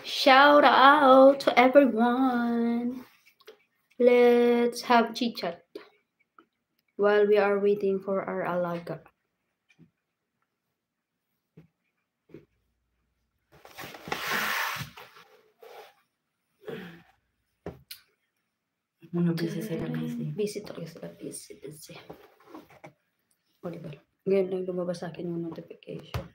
Shout out to everyone. Let's have chit chat while we are waiting for our alaga. Busy sila, busy. Busy talaga sila, busy. O, diba? Ngayon lang lumabas sa akin yung notification.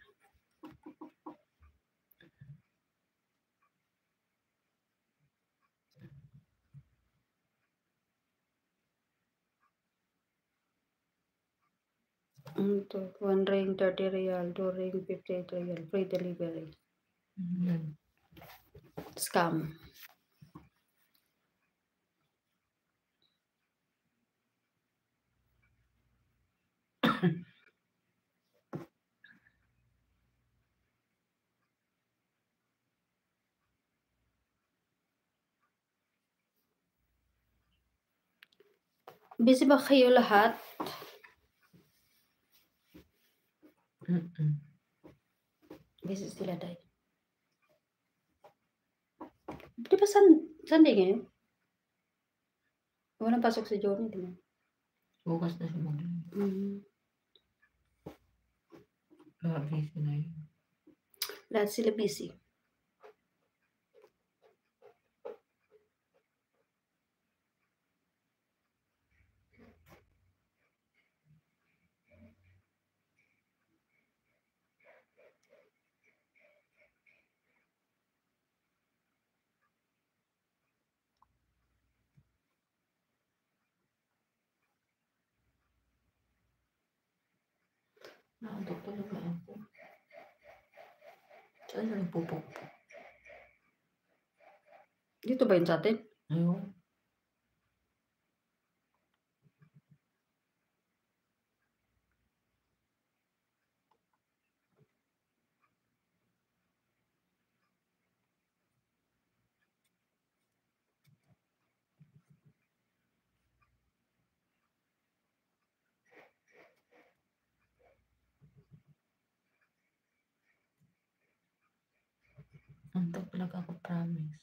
Ito, 1 ring 30 real, 2 ring 58 real, free delivery. Scam. Busy ba kayo lahat? Busy sila dahil. Di ba Sunday ngayon? Walang pasok si Johnny, di ba? Bukas na siya busy na yun. Lahat sila busy. Naantok talaga ako. Saan na nagpupok? Dito ba yun sa atin? Ayun. Antok talaga ako, promise.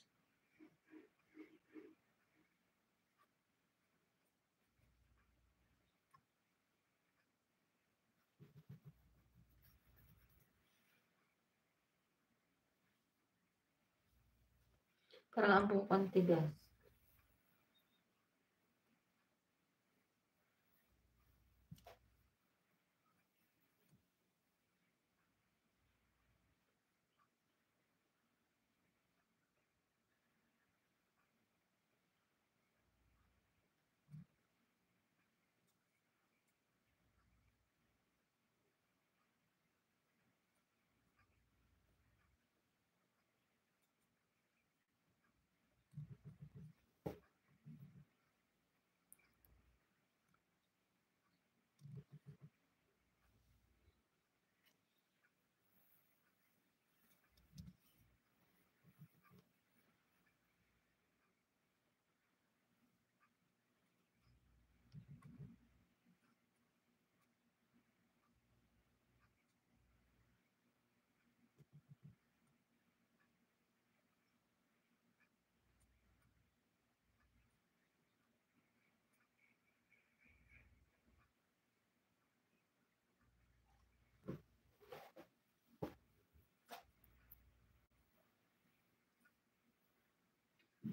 Parang ang bukang tigas.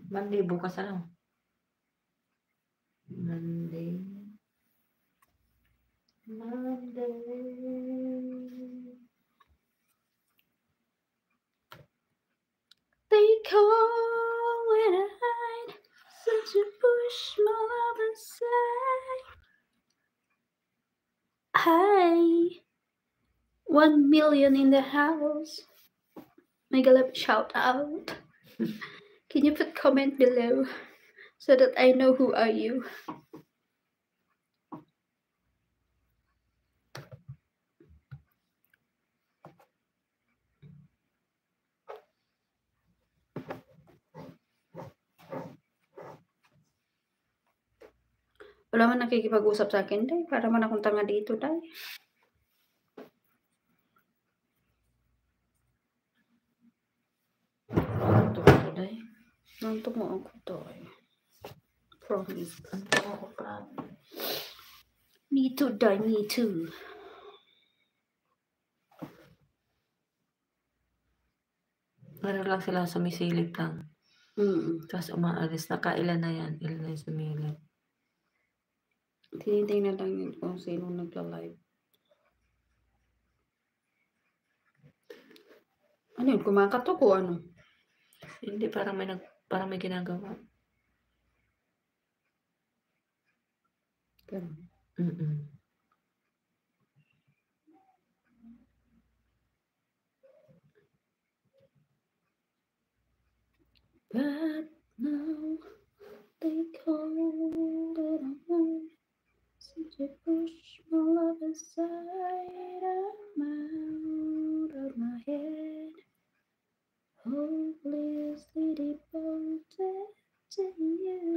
Monday, bukas na lang. Monday. They call when I hide, such a push my love inside. Hi, 1 million in the house. Mega love shout out. Can you put comment below so that I know who are you? Wala man nakikipag-usap sa akin, day. Para man akong tanga dito, day. Nanto mo ako to. Promise. Antok ako, promise. Me too, die. Me too. Meron lang sila sumisilip lang. Tapos umaalis. Nakailan na yan. Ilan na yung sumilip. Tinitingnan lang yun kung sino nagla-live. Ano yun? Kumakatok o ano? Hindi, parang may ginagawa. Ganun. But now they call it on. Since you push my love aside, I'm out of my head. Hopelessly devoted to you.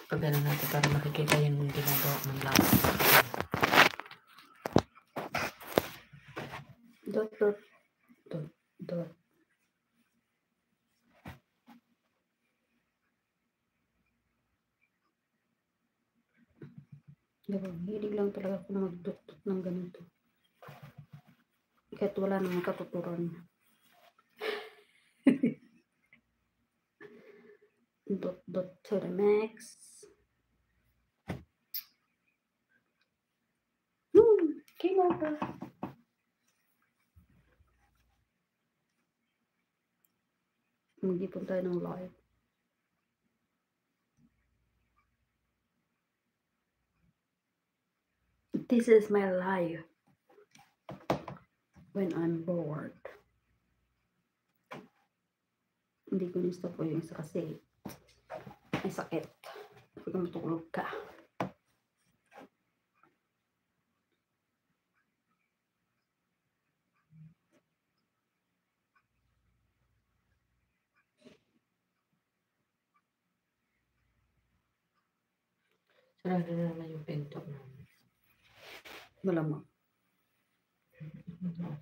Pagano natin para makikita yung ginagawa ng lakas. Dot. Diba, hilig lang talaga ako magdot-dot ng ganito. Kahit wala namang katuturan. Dot to the max. Game over. Hindi po tayo ng live. This is my life. When I'm bored. Hindi ko gusto po yung isa kasi may sakit. Pag matulog ka. Sarado na naman yung pinto namin. Malamang.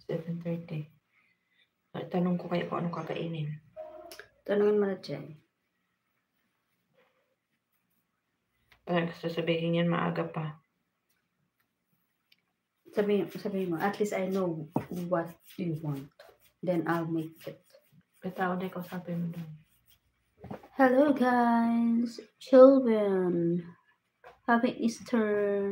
7:30. Tanong ko kayo kung anong kakainin. Tanungin mo na dyan. Sasabihin yan maaga pa. Sabihin mo, at least I know what you want. Then I'll make it. Katao na ikaw sabi mo doon. Hello guys, children. Happy Easter.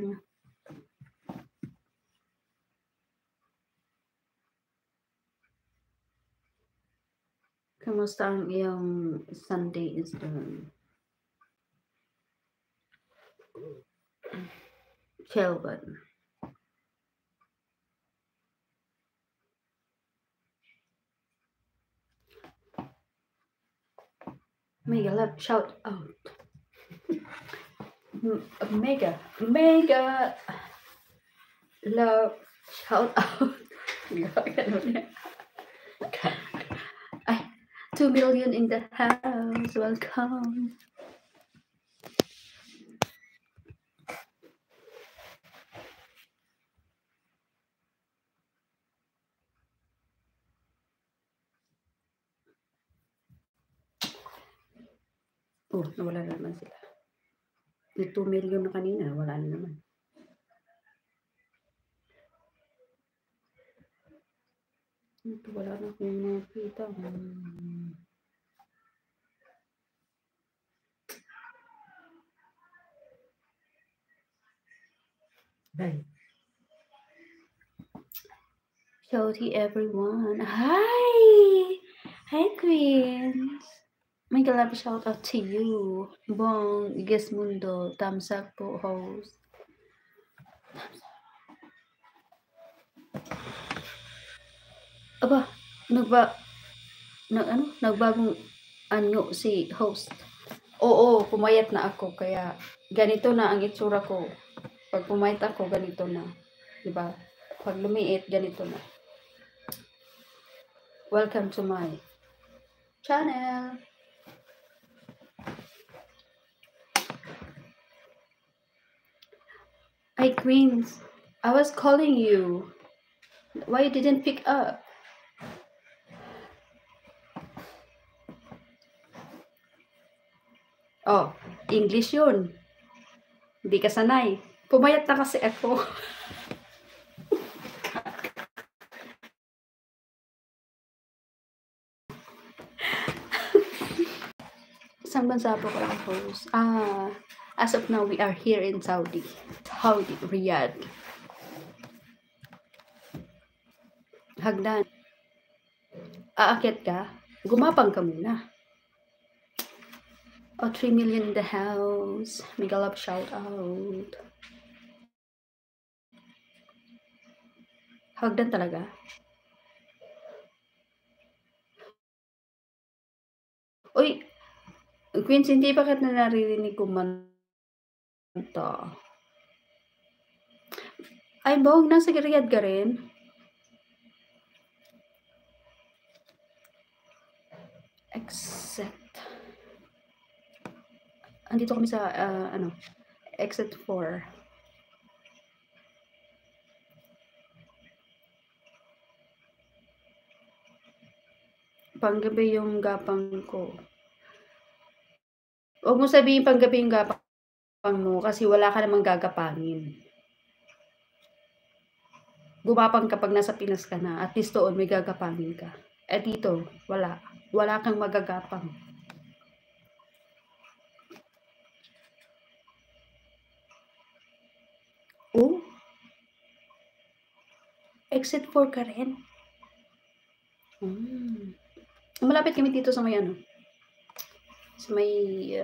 Kamusta ang iyong Sunday Easter? Kelvin. Mega love shout out. Mega love shout out. Ay, 2 million in the house. Welcome. Oh, nawala na naman sila. Yung 2 million na kanina, wala na naman. Ito, wala na akong nakita. Bye. Shouty everyone. Hi! Hi, Queens. May galap shout out to you. Bong Gismundo. Thumbs up po, host. Aba, nagbagong anyo si host. Oo, pumayat na ako kaya ganito na ang itsura ko. Pag pumayat ako, ganito na. Diba? Pag lumiit, ganito na. Welcome to my channel. Hi, Queens. I was calling you. Why you didn't pick up? Oh, English yun. Hindi ka sanay. Pumayat na kasi ako. Isang bansa po kayo host. As of now, we are here in Saudi, Riyadh. Hagdan. Aakyat ka? Gumapang ka muna. Oh, 3 million in the house. Mega love shout out. Hagdan talaga? Uy, Queens, hindi pa kita naririnig kumanta. Ay, Bong, nasa Riyadh ka rin? Exit. Andito kami sa, exit 4. Panggabi yung gapang ko. Huwag mo sabihin panggabi yung gapang mo kasi wala ka namang gagapangin. Gumapang kapag nasa Pinas ka na. At least doon may gagapangin ka. Eh dito, wala. Wala kang magagapang. Oh? Exit 4 ka rin? Malapit kami dito sa may sa may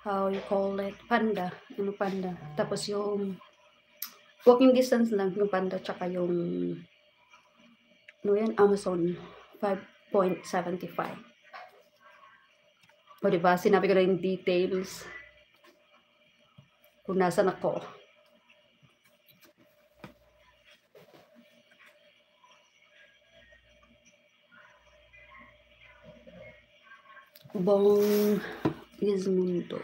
how you call it, Panda. Panda. Tapos yung walking distance lang yung Panda tsaka yung Amazon 5.75. O diba, sinabi ko na yung details kung nasan ako. Bong Gizmundo.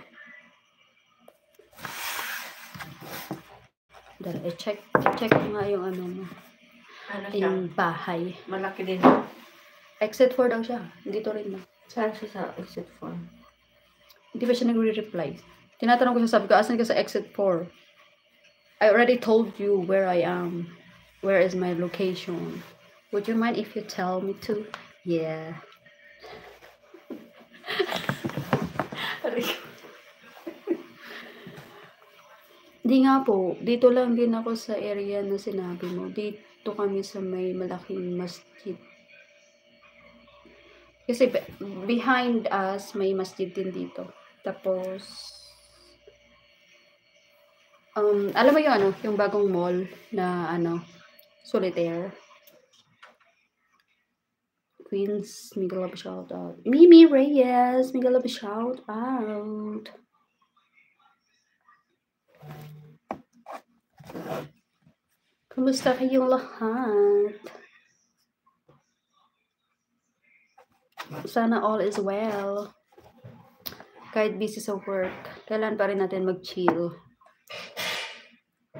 Dara, check ko nga yung mo. Yung bahay. Malaki din. Exit 4 daw siya. Dito rin na. Saan siya sa exit 4? Hindi pa siya nagre-reply. Tinatanong ko siya, sabi ko, asan ka sa exit 4? I already told you where I am. Where is my location? Would you mind if you tell me to? Yeah. Di nga po, dito lang din ako sa area na sinabi mo. Dito kami sa may malaking masjid. Kasi behind us, may masjid din dito. Tapos, alam mo yung yung bagong mall na Solitaire. Queens, mega love shout out. Mimi Reyes, mega love shout out. Kumusta kayong lahat? Sana all is well. Kahit busy sa work, kailan pa rin natin mag-chill.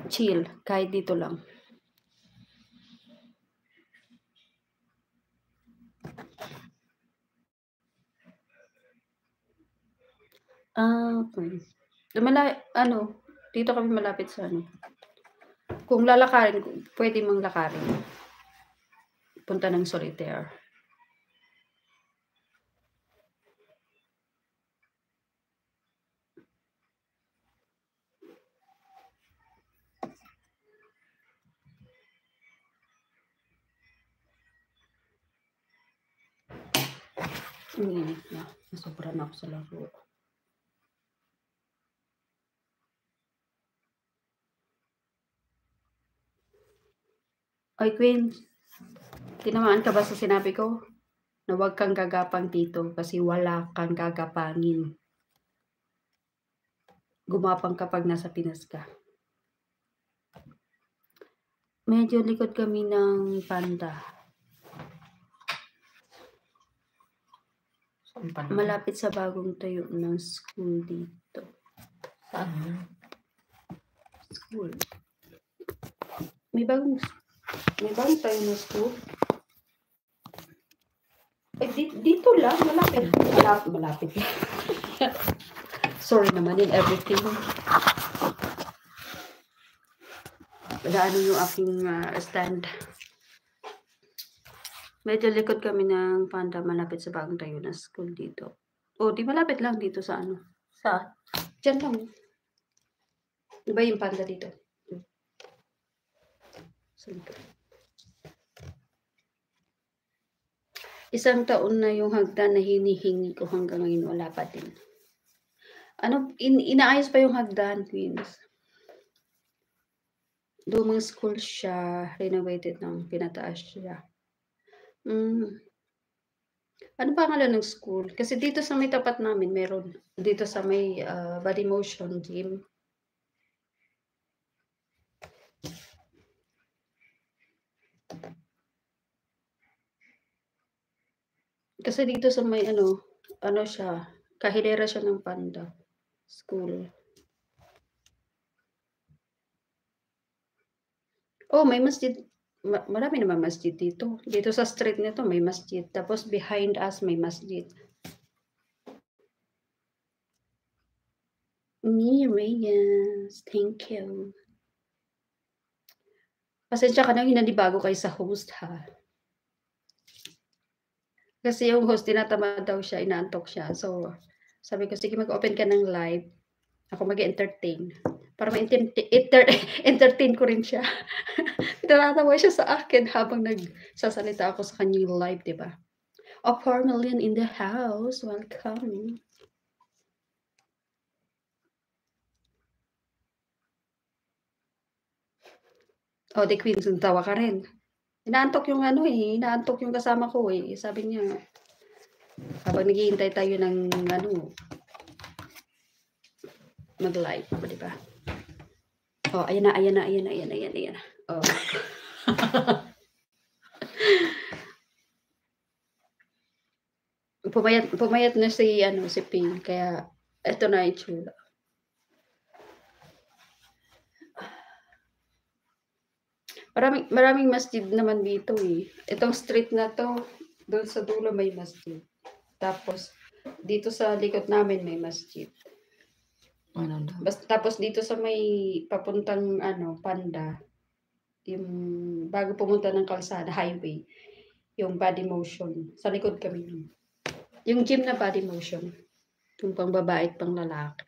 Chill, kahit dito lang. Okay. Dito kami malapit sa Kung lalakarin, pwede mong lakarin. Punta ng Solitaire. Ang init na. Nasobra na ako sa laro. Oy, Queen. Tinamaan ka ba sa sinabi ko? Na huwag kang gagapang dito kasi wala kang gagapangin. gumapang kapag nasa Pinas ka. Medyo likod kami ng Panda. Malapit sa bagong tayo ng school dito. Saan? School. May bagong tayo na school. Dito lang, malapit. Sorry naman in everything. Ano yung aking stand. Medyo likod kami ng Panda, malapit sa bagong tayo na school dito. Di malapit lang dito sa ano. Saan? Diyan lang. Diba yung Panda dito? Sa likod. Isang taon na yung hagdan na hinihingi ko hanggang ngayon wala pa din. Inaayos pa yung hagdan, Queens. Lumang school siya, renovated ng pinataas siya. Ano pangalan ng school? Kasi dito sa may tapat namin, meron. Dito sa may body motion gym. Kasi dito sa may ano siya, kahilera siya ng Panda School. May masjid. Marami naman masjid dito. Dito sa street nito may masjid. Tapos behind us may masjid. Yes, thank you. Pasensya ka na, hinanibago kayo sa host ha. Kasi yung host, tinatamad daw siya, inaantok siya. So, sabi ko, sige mag-open ka ng live. Ako mag-entertain. Para ma-entertain ko rin siya. Tinatawa siya sa akin habang nagsasalita ako sa kanyang live, diba? 4 million in the house. Welcome. The Queens, tawa ka rin. Inaantok yung inaantok yung kasama ko eh. Sabi niya, habang naghihintay tayo ng mag-live, diba? Ayan na. Pumayat na si Ping, kaya eto na itsura. Maraming masjid naman dito eh. Itong street na to, doon sa dulo may masjid. Tapos, dito sa likod namin may masjid. Tapos dito sa may papuntang Panda, yung bago pumunta ng kalsada, highway, yung body motion. Sa likod kami nun. Yung gym na body motion. Yung pang babae at pang lalaki.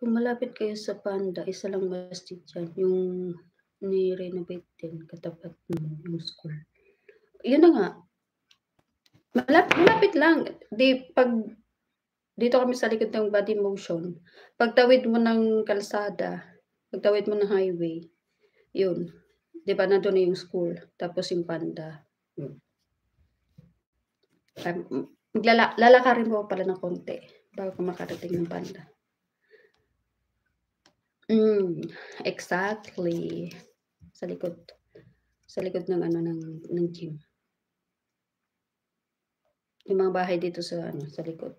Kung malapit kayo sa Panda, isa lang masjid dyan. Yung ni-renovate din, katapat yung school. Yun na nga. Malapit lang. Dito kami sa likod ng body motion. Pagtawid mo ng kalsada, pagtawid mo ng highway, yun. Diba, nandun na yung school. Tapos yung Panda. Lalakarin mo pala ng konti bago ka makarating ng Panda. Exactly. Sa likod ng ng gym. Yung mga bahay dito sa likod.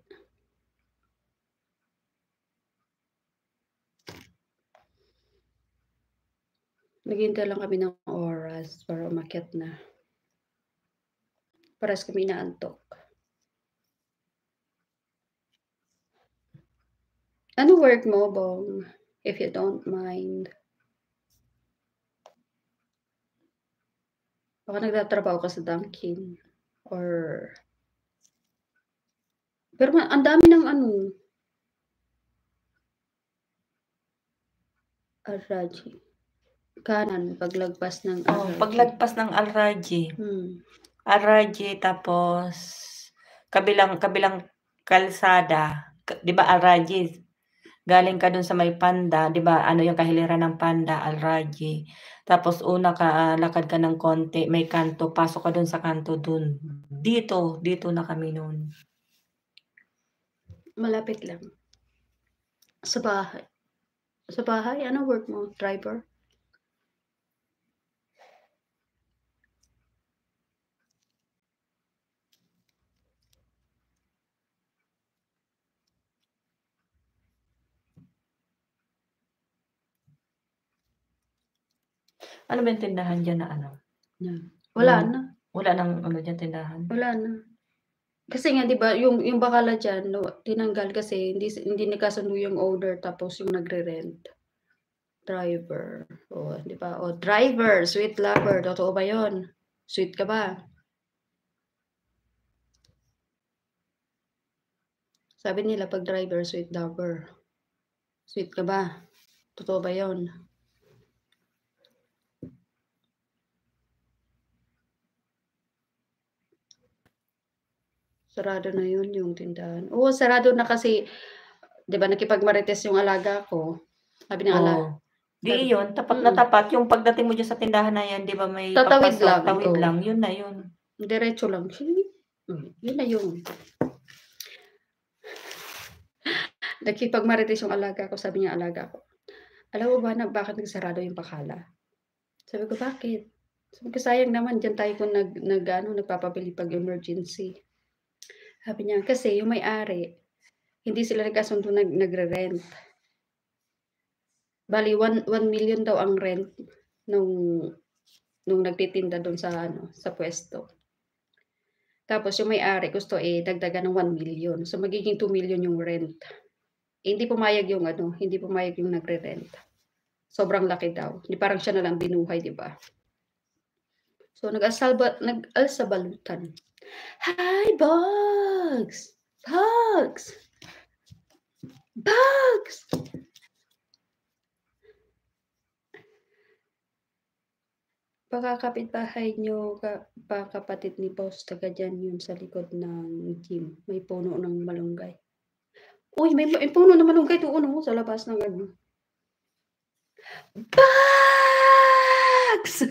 Naghihintay lang kami ng oras para umakyat na. Paras kami inaantok. Ano work mo, Bong? If you don't mind. Baka nagtatrabaho ka sa Dunkin. Pero ang dami ng Al-Raji. Kanan, paglagpas ng Al-Raji. Paglagpas ng Al-Raji. Al-Raji, tapos kabilang kalsada. Di ba Al-Raji? galing ka dun sa may Panda, 'di ba, ano yung kahiliran ng Panda, Al Rajhi. Tapos una ka, lakad ka ng konti, may kanto, pasok ka dun sa kanto dun. Dito na kami nun. Malapit lang. Sa bahay. Sa bahay? Anong work mo? Driver? Ano ba yung tindahan diyan na ano? Wala na. Wala nang ano diyan tindahan? Wala na. Kasi nga 'di ba yung bakala diyan tinanggal kasi hindi nagkasundo yung owner tapos yung nagre-rent. Driver. Oh, 'di ba? Oh, driver, sweet lover. Totoo ba 'yon? Sweet ka ba? Sabi nila pag driver, sweet lover. Sweet ka ba? Totoo ba 'yon? Sarado na 'yun yung tindahan. Oo, sarado na kasi 'di ba nakipagmarites yung alaga ko. Sabi ng alaga. Oo. Di yun, tapat na tapat yung pagdating mo diyan sa tindahan na yan, 'di ba may Tatawid papasok, lang. tawid Oo. lang, yun na yun. Diretso lang. Yun na yun. Nakipagmarites yung alaga ko, sabi niya alaga ko, "Alam mo ba na bakit nagsarado yung bakala?" Sabi ko, "Bakit?" Sabi ko, "Sayang naman diyan tayo kung nagpapabili pag emergency." Sabi niya, "Kasi yung may-ari, hindi sila nagkasundo nagre-rent." Bale 1 million daw ang rent nung nagtitinda doon sa sa puwesto. Tapos yung may-ari gusto dagdagan ng 1 million. So magiging 2 million yung rent. Hindi pumayag yung hindi pumayag yung nagre-rent. Sobrang laki daw. Di parang siya na lang binuhay, di ba? So nag-alsabalutan. Hi, Bugs! Bugs! Bugs! Baka kapitbahay nyo, kapatid ni Boss, taga dyan yun sa likod ng gym. May puno ng malunggay. Uy, may puno ng malunggay doon sa labas ng ano. Bugs!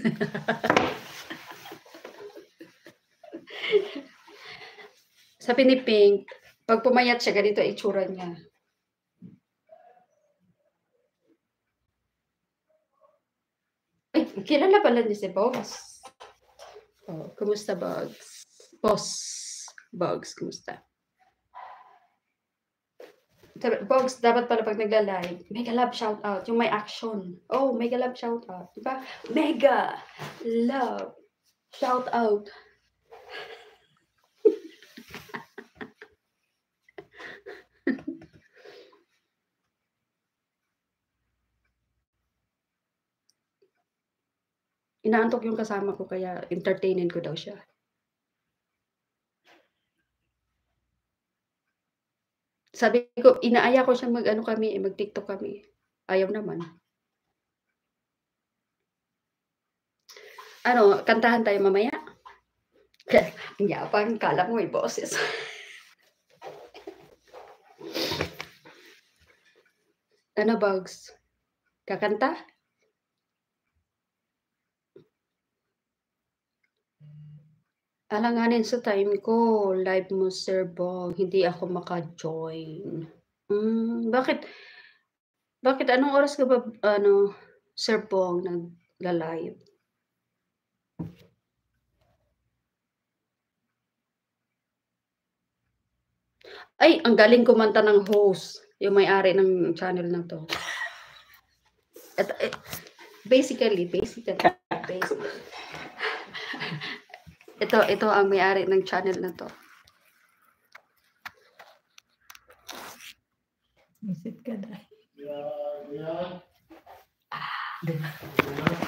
Sabi ni Pink, pag pumayat siya, ganito itsura niya. Ay, kilala pala niya si Bugs. Oh, kumusta Bugs? Boss Bugs, kumusta? Bugs, dapat pala pag nagla-live, mega love shout out, yung may action. Oh, mega love shout out, di ba? Mega love shout out. Inaantok yung kasama ko kaya entertainin ko daw siya. Sabi ko, inaaya ko siyang mag-TikTok kami. Ayaw naman. Ano, kantahan tayo mamaya? Ang yapang, kala mo may boses. Ano, Bugs? Kakanta? Alanganin sa time ko, live mo Sir Bong, hindi ako maka-join. Bakit anong oras ka ba Sir Bong nagla-live? Ay, ang galing kumanta ng host, yung may-ari ng channel na 'to. Basically. Ito ang may-ari ng channel na 'to. Visit ka na.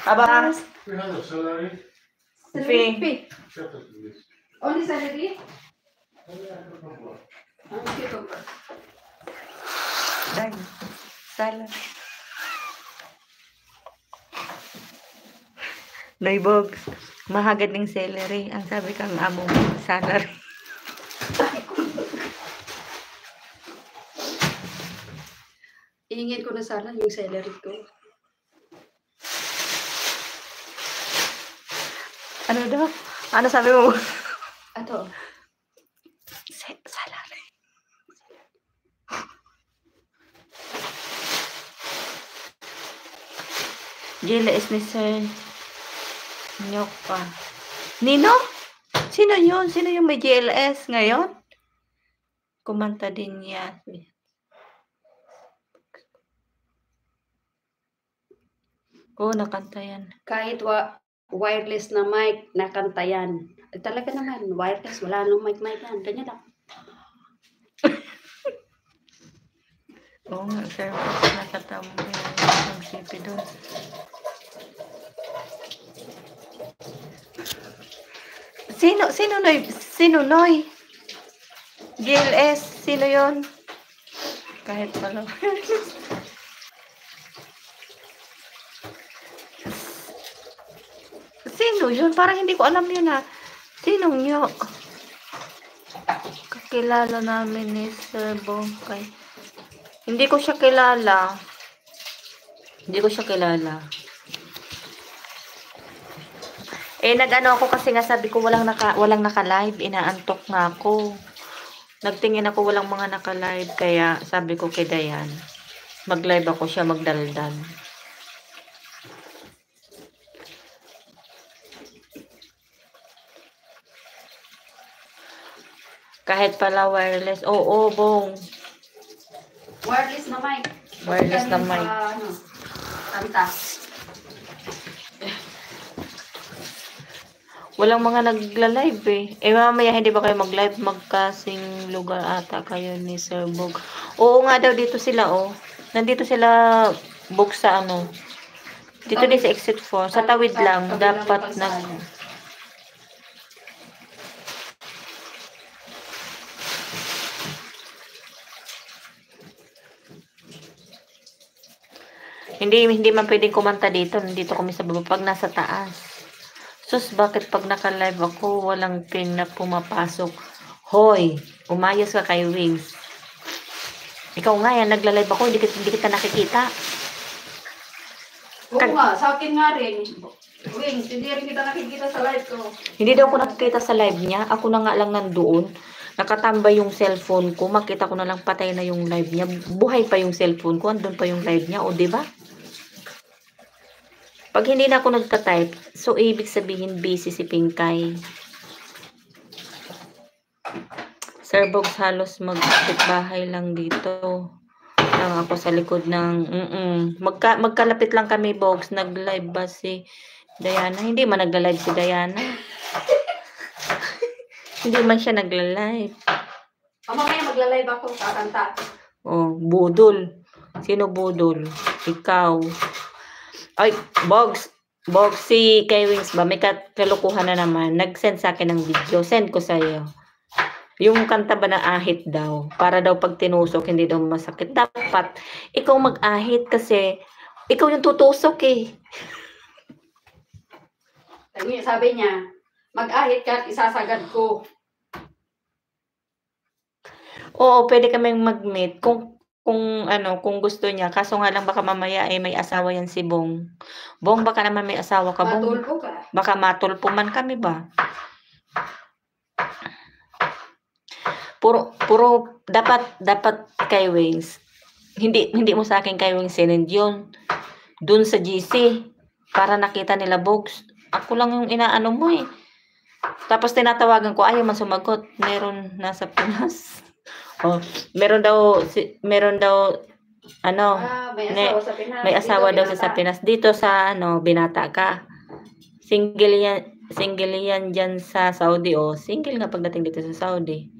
Abang! We have a salary. Fee. Only salary? Dahil. Sala. Bugs, mahagad ng celery. Ang sabi kang amo mo, salary. Hihingin ko na sana yung salary ko. Ano daw? Ano sabi mo? Ato. Salary. GLS ni Sir Nyoka. Nino? Sino yun? Sino yung may GLS ngayon? Kumanta din niya. Oo, nakanta yan. Kahit wireless na mic, nakanta yan. Talaga naman, wireless, wala nang mic yan. Ganyan lang. Oo nga, sir. Nakatambay ang sipi doon. Sino Noy? GLS, sino yon? Kahit pala. Sino yun? Parang hindi ko alam yun ha. Sinong nyo? Kakilala namin ni Sir Bongkay. Hindi ko siya kilala. Nag-ano ako kasi nga sabi ko walang naka-live. Inaantok nga ako. Nagtingin ako walang mga naka-live. Kaya sabi ko kay Dayan, mag-live ako siya magdaldal. Kahit pala wireless. Oo, Bong. Wireless na mic. Wireless na mic. Kanta. Walang mga nagla-live mamaya hindi ba kayo mag-live? Magkasing lugar ata kayo ni Sir Bog. Oo nga daw, dito sila Nandito sila Bog sa dito din sa exit 4. Sa tawid lang. Dapat Hindi man pwedeng kumanta dito. Nandito kami sa baba pag nasa taas. Sus, bakit pag naka-live ako, walang pin na pumapasok? Hoy, umayos ka kay Wings. Ikaw nga yan, nagla-live ako, hindi kita nakikita. Oo nga, sa akin nga rin. Wings, hindi rin kita nakikita sa live ko. Hindi daw ako nakikita sa live niya. Ako na nga lang nandoon. Nakatambay yung cellphone ko. Makita ko na lang patay na yung live niya. Buhay pa yung cellphone ko. Andun pa yung live niya. O, diba? Pag hindi na ako nagta-type, so ibig sabihin busy si Pinkay. Sir Bogs, halos magkapit-bahay lang dito. Lang ako sa likod ng magkalapit lang kami, Bogs. Nag-live ba si Diana? Hindi man nagla-live si Diana. Hindi man siya nagla-live. Mamaya magla-live ako, kakanta. Oh, budol. Sino budol? Ikaw. Ay, Bogs, si kay Wings ba? May kalukuhan na naman. Nag-send sa akin ng video. Send ko sa'yo. Yung kanta ba na ahit daw? Para daw pag tinusok, hindi daw masakit. Dapat, ikaw mag-ahit kasi ikaw yung tutusok Sabi niya, mag-ahit ka at isasagad ko. Oo, pwede kaming mag-meet. Kung gusto niya. Kaso nga lang baka mamaya may asawa yan si Bong. Bong, baka naman may asawa ka, Bong. Matulpo ka. Baka matulpo man kami ba? Puro dapat kay Wings. Hindi mo sa akin kay Wings sinend yun. Dun sa GC. Para nakita nila, Bogs. Ako lang yung inaano mo Tapos tinatawagan ko, ayaw man sumagot. Meron nasa Pinas. Meron daw may asawa daw sa Pinas. Dito sa binata ka. Single yan dyan sa Saudi single nga pagdating dito sa Saudi.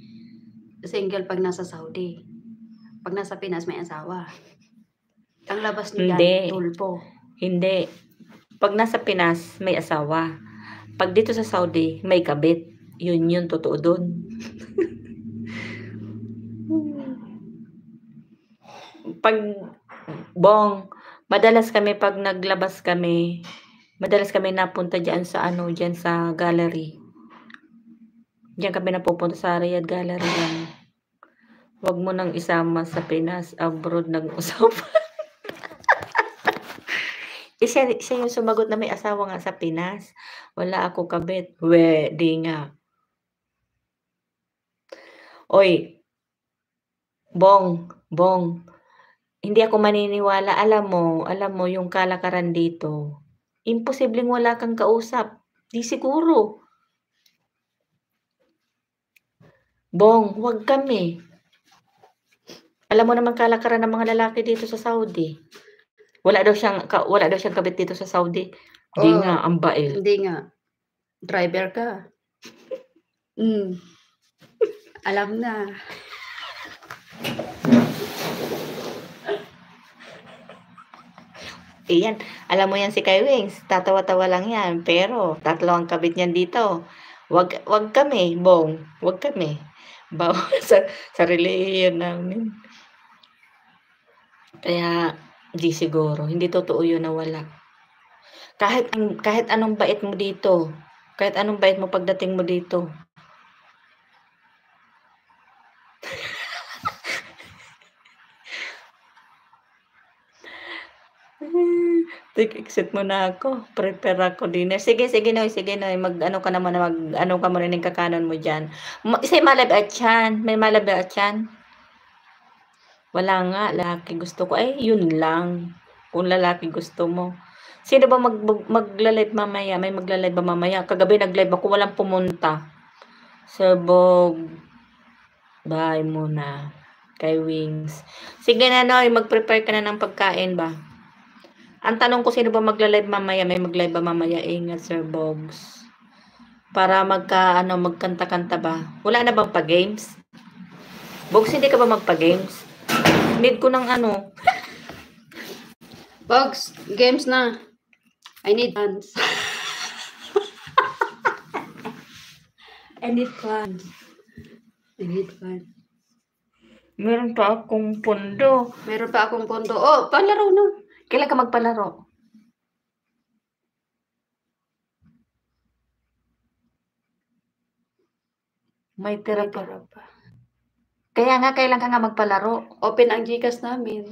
Single pag nasa Saudi. Pag nasa Pinas may asawa. Ang labas niyo yan, tulpo. Hindi. Pag nasa Pinas may asawa. Pag dito sa Saudi may kabit. Yun totoo doon. Pag Bong, madalas kami pag naglabas kami, napunta diyan sa gallery. Diyan kami napupunta sa Riyadh Gallery lang. Wag mo nang isama sa Pinas, abroad nag-usapan. Siya yung sumagot na may asawa nga sa Pinas. Wala ako kabit. We, di nga. Oy, Bong, hindi ako maniniwala. Alam mo yung kalakaran dito. Imposibleng wala kang kausap. Di siguro. Bong, wag kami. Alam mo naman kalakaran ng mga lalaki dito sa Saudi. Wala daw siyang kabit dito sa Saudi. Di nga, ang bait. Hindi nga. Driver ka. Alam na. Iyan, alam mo yan si Kai Wings, tatawa-tawa lang yan, pero 3 ang kabit niyan dito. Wag kami, Bong, wag kami. Bawal sa relihiyon namin. Kaya, di siguro, hindi totoo yun na wala. Kahit anong bait mo dito, kahit anong bait mo pagdating mo dito. Exit mo na ako. Prepare ako dinner. Sige, Noy. Mag-ano ka naman, mag-ano ka muna ng kakanon mo dyan. Isa'y malab at yan. May malab at yan. Wala nga, lalaki gusto ko. Ay, yun lang. Kung lalaki gusto mo. Sino ba magla-live mamaya? May magla-live ba mamaya? Kagabi nag-live ako, walang pumunta. Sabog. Bye muna. Kay Wings. Sige na, Noy. Mag-prepare ka na ng pagkain ba? Ang tanong ko, sino ba magla-live mamaya? May mag-live ba mamaya? Ingat, Sir Bogs. Para magkanta-kanta ba? Wala na bang pa-games? Bogs, hindi ka ba magpa-games? Need ko ng Bogs, games na. I need funds. I need funds. Meron pa akong pondo. Oh, palaro na. Kailan ka magpalaro? May tira pa. Kaya nga, kailan ka nga magpalaro? Open ang Gcash namin.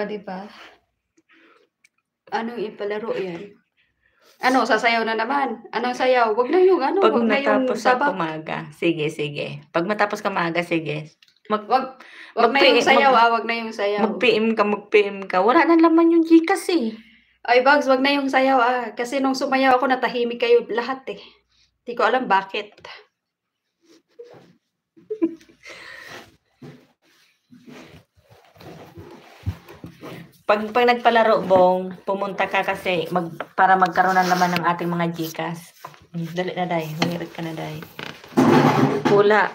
Diba? Anong ipalaro yan? Sasayaw na naman. Anong sayaw? Wag na yung Pag matapos ako maga. Sige. Pag matapos ka maga, sige. Wag na yung sayaw, wag na yung sayaw. Mag-PM ka. Wala na laman yung Gcash eh. Ay, Bugs, wag na yung sayaw Kasi nung sumayaw ako, natahimik kayo lahat eh. Di ko alam bakit. Pag nagpalaro, Bong, pumunta ka kasi para magkaroon ng laman ng ating mga Gcash. Dali na, Day. Humirit ka na, Day. Hula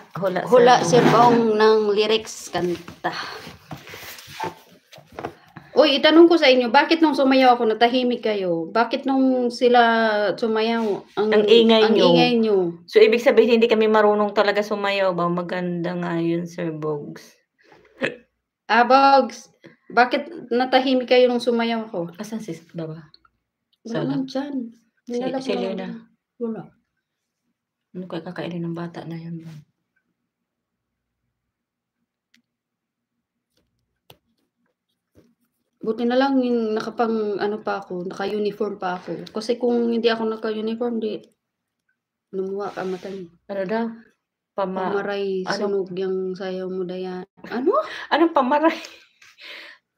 si Bong ng lyrics kanta. Uy, itanong ko sa inyo, bakit nung sumayaw ako natahimik kayo? Bakit nung sila sumayaw ang ingay nyo? So, ibig sabihin, hindi kami marunong talaga sumayaw ba? Maganda nga yun, Sir Bogs. Bogs, bakit natahimik kayo nung sumayaw ako? Asan si Baba? Wala dyan. Si Lena. Wala. Ano kaya kakainin ng bata na yan ba? Buti na lang yung naka-uniform pa ako. Kasi kung hindi ako naka-uniform, lumuwa ka mata niyo. Ano daw? Pamaray, sunog yung sayaw mo, Dayan. Ano? Anong pamaray?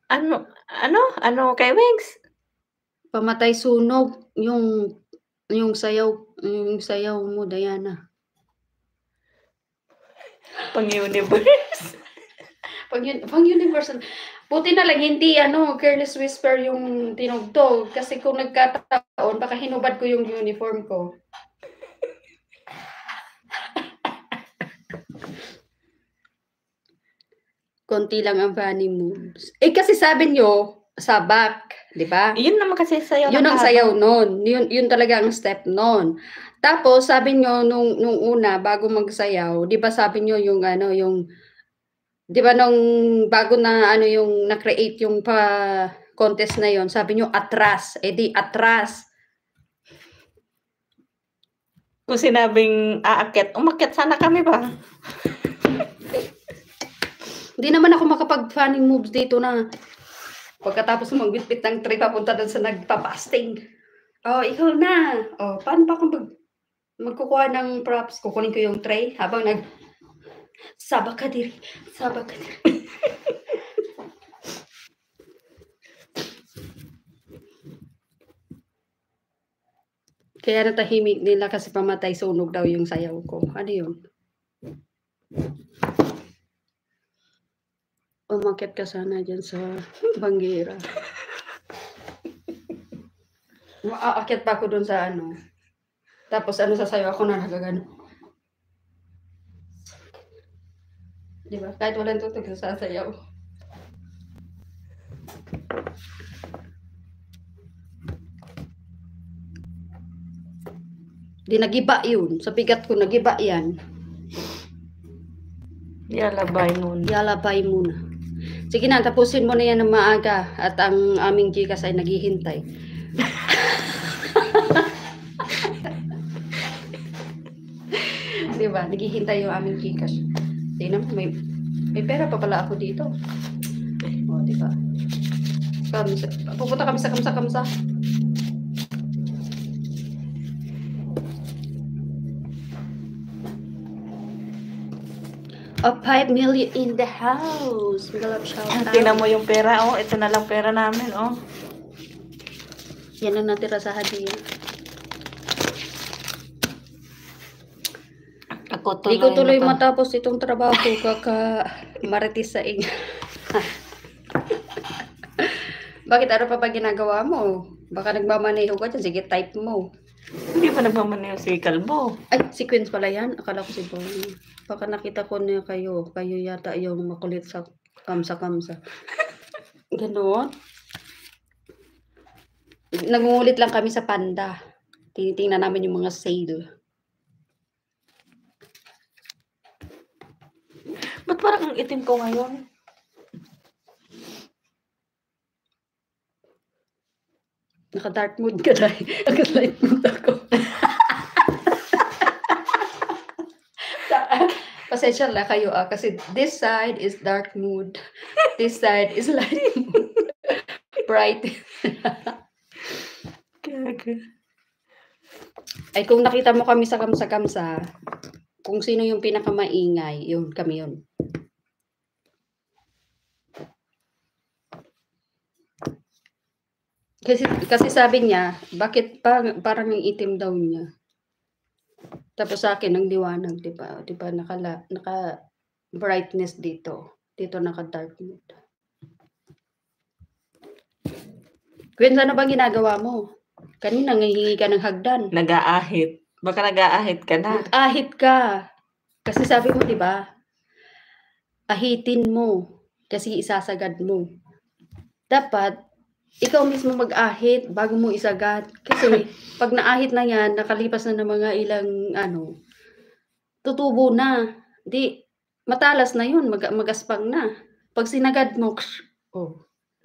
Ano kay Wings? Pamatay sunog yung sayaw mo, Diana. Pang-universe. Pang-universal. Buti na lang hindi Careless Whisper yung tinugtog kasi kung nagkataon baka hinubad ko yung uniform ko. Konti lang ang funny moves. Kasi sabi nyo sa back, di ba? Yun naman kasi sayaw. Yun ang sayaw nun. Yun talaga ang step nun. Tapos sabi nyo nung una bago magsayaw, di ba sabi nyo yung di ba nung bago na yung na-create yung contest na yon. Sabi nyo, atras. Eh di, atras. Kung sinabing aakyat, umakyat sana kami ba? Hindi naman ako makapag-funning moves dito na pagkatapos magbitbit ng tray papunta doon sa nagpa-fasting. Oh, ikaw na. Oh, paano pa kung magkukuha ng props? Kukunin ko yung tray habang sabak ka diri. Sabak ka diri. Kaya natahimik nila kasi pamatay sunog daw yung sayaw ko. Ano yun? Umakyat ka sana dyan sa banggera. Aakyat pa ako dun sa ano. Tapos sasayaw ako na nagagano. Diba? Kahit walang tutug sasayaw. Di nagiba yun. Sa bigat ko, nagiba yan. Yalabay muna. Yalabay muna. Sige na, tapusin mo na yan ng maaga. At ang aming Gcash ay naghihintay. Diba? Naghihintay yung aming Gcash. Tingnan mo, may pera pa pala ako dito. O, diba? Pupunta kami sa kamsa-kamsa. Oh, 5 million in the house. Magalap shout out. Tingnan mo yung pera, oh. Ito na lang pera namin, oh. Yan ang natira sa hadiah. Hindi ko tuloy matapos itong trabaho kaka maritis sa inyo. Bakit ano pa ba ginagawa mo? Baka nagmamaneho ka dyan. Sige, type mo. Hindi pa nagmamaneho si Kalbo. Ay, sequence pala yan. Akala ko si Bonnie. Baka nakita ko na kayo. Kayo yata yung makulit sa kamsa-kamsa. Ganon. Nagungulit lang kami sa Panda. Tinitingnan namin yung mga sale. Ba't parang ang itim ko ngayon? Naka-dark mood ka na. Naka-light mood ako. Pasensya lang kayo kasi this side is dark mood. This side is light mood. Bright. Ay kung nakita mo kami sa kamsa-kamsa, kung sino yung pinakamaingay, yun kami yun. Kasi sabi niya, bakit parang yung itim daw niya. Tapos sa akin, ang liwanag, di ba? Di ba, naka brightness dito. Dito naka-dark mood. Gwen, ano bang ginagawa mo? Kanina, nangihingi ka ng hagdan. Nag-aahit. Baka nag-aahit ka na. Nag-ahit ka. Kasi sabi mo, di ba? Ahitin mo. Kasi isasagad mo. Dapat, ikaw mismo mag-ahit bago mo isagad. Kasi pag naahit na yan, nakalipas na ng mga ilang tutubo na. Di, matalas na yun, magaspang na. Pag sinagad mo,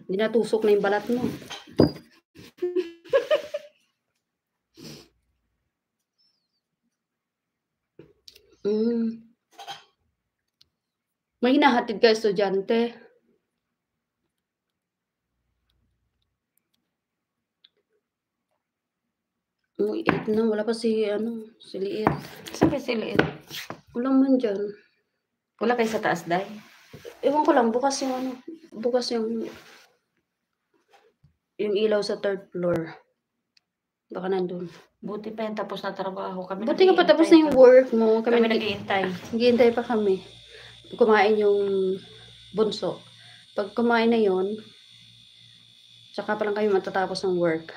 hindi natusok na yung balat mo. May hinahatid ka estudyante. Uy, 8 na. Wala pa si Liit. Sabi si Liit. Wala man dyan. Wala kayo sa taas, Day? Ewan ko lang, bukas yung ilaw sa 3rd floor. Baka nandun. Buti pa yan, tapos na trabaho. Kami Buti nga pa tapos na yung work mo. Kami naghihintay. Naghihintay pa kami. Kumain yung bunso. Pag kumain na yon, tsaka pa lang kayo matatapos ng work.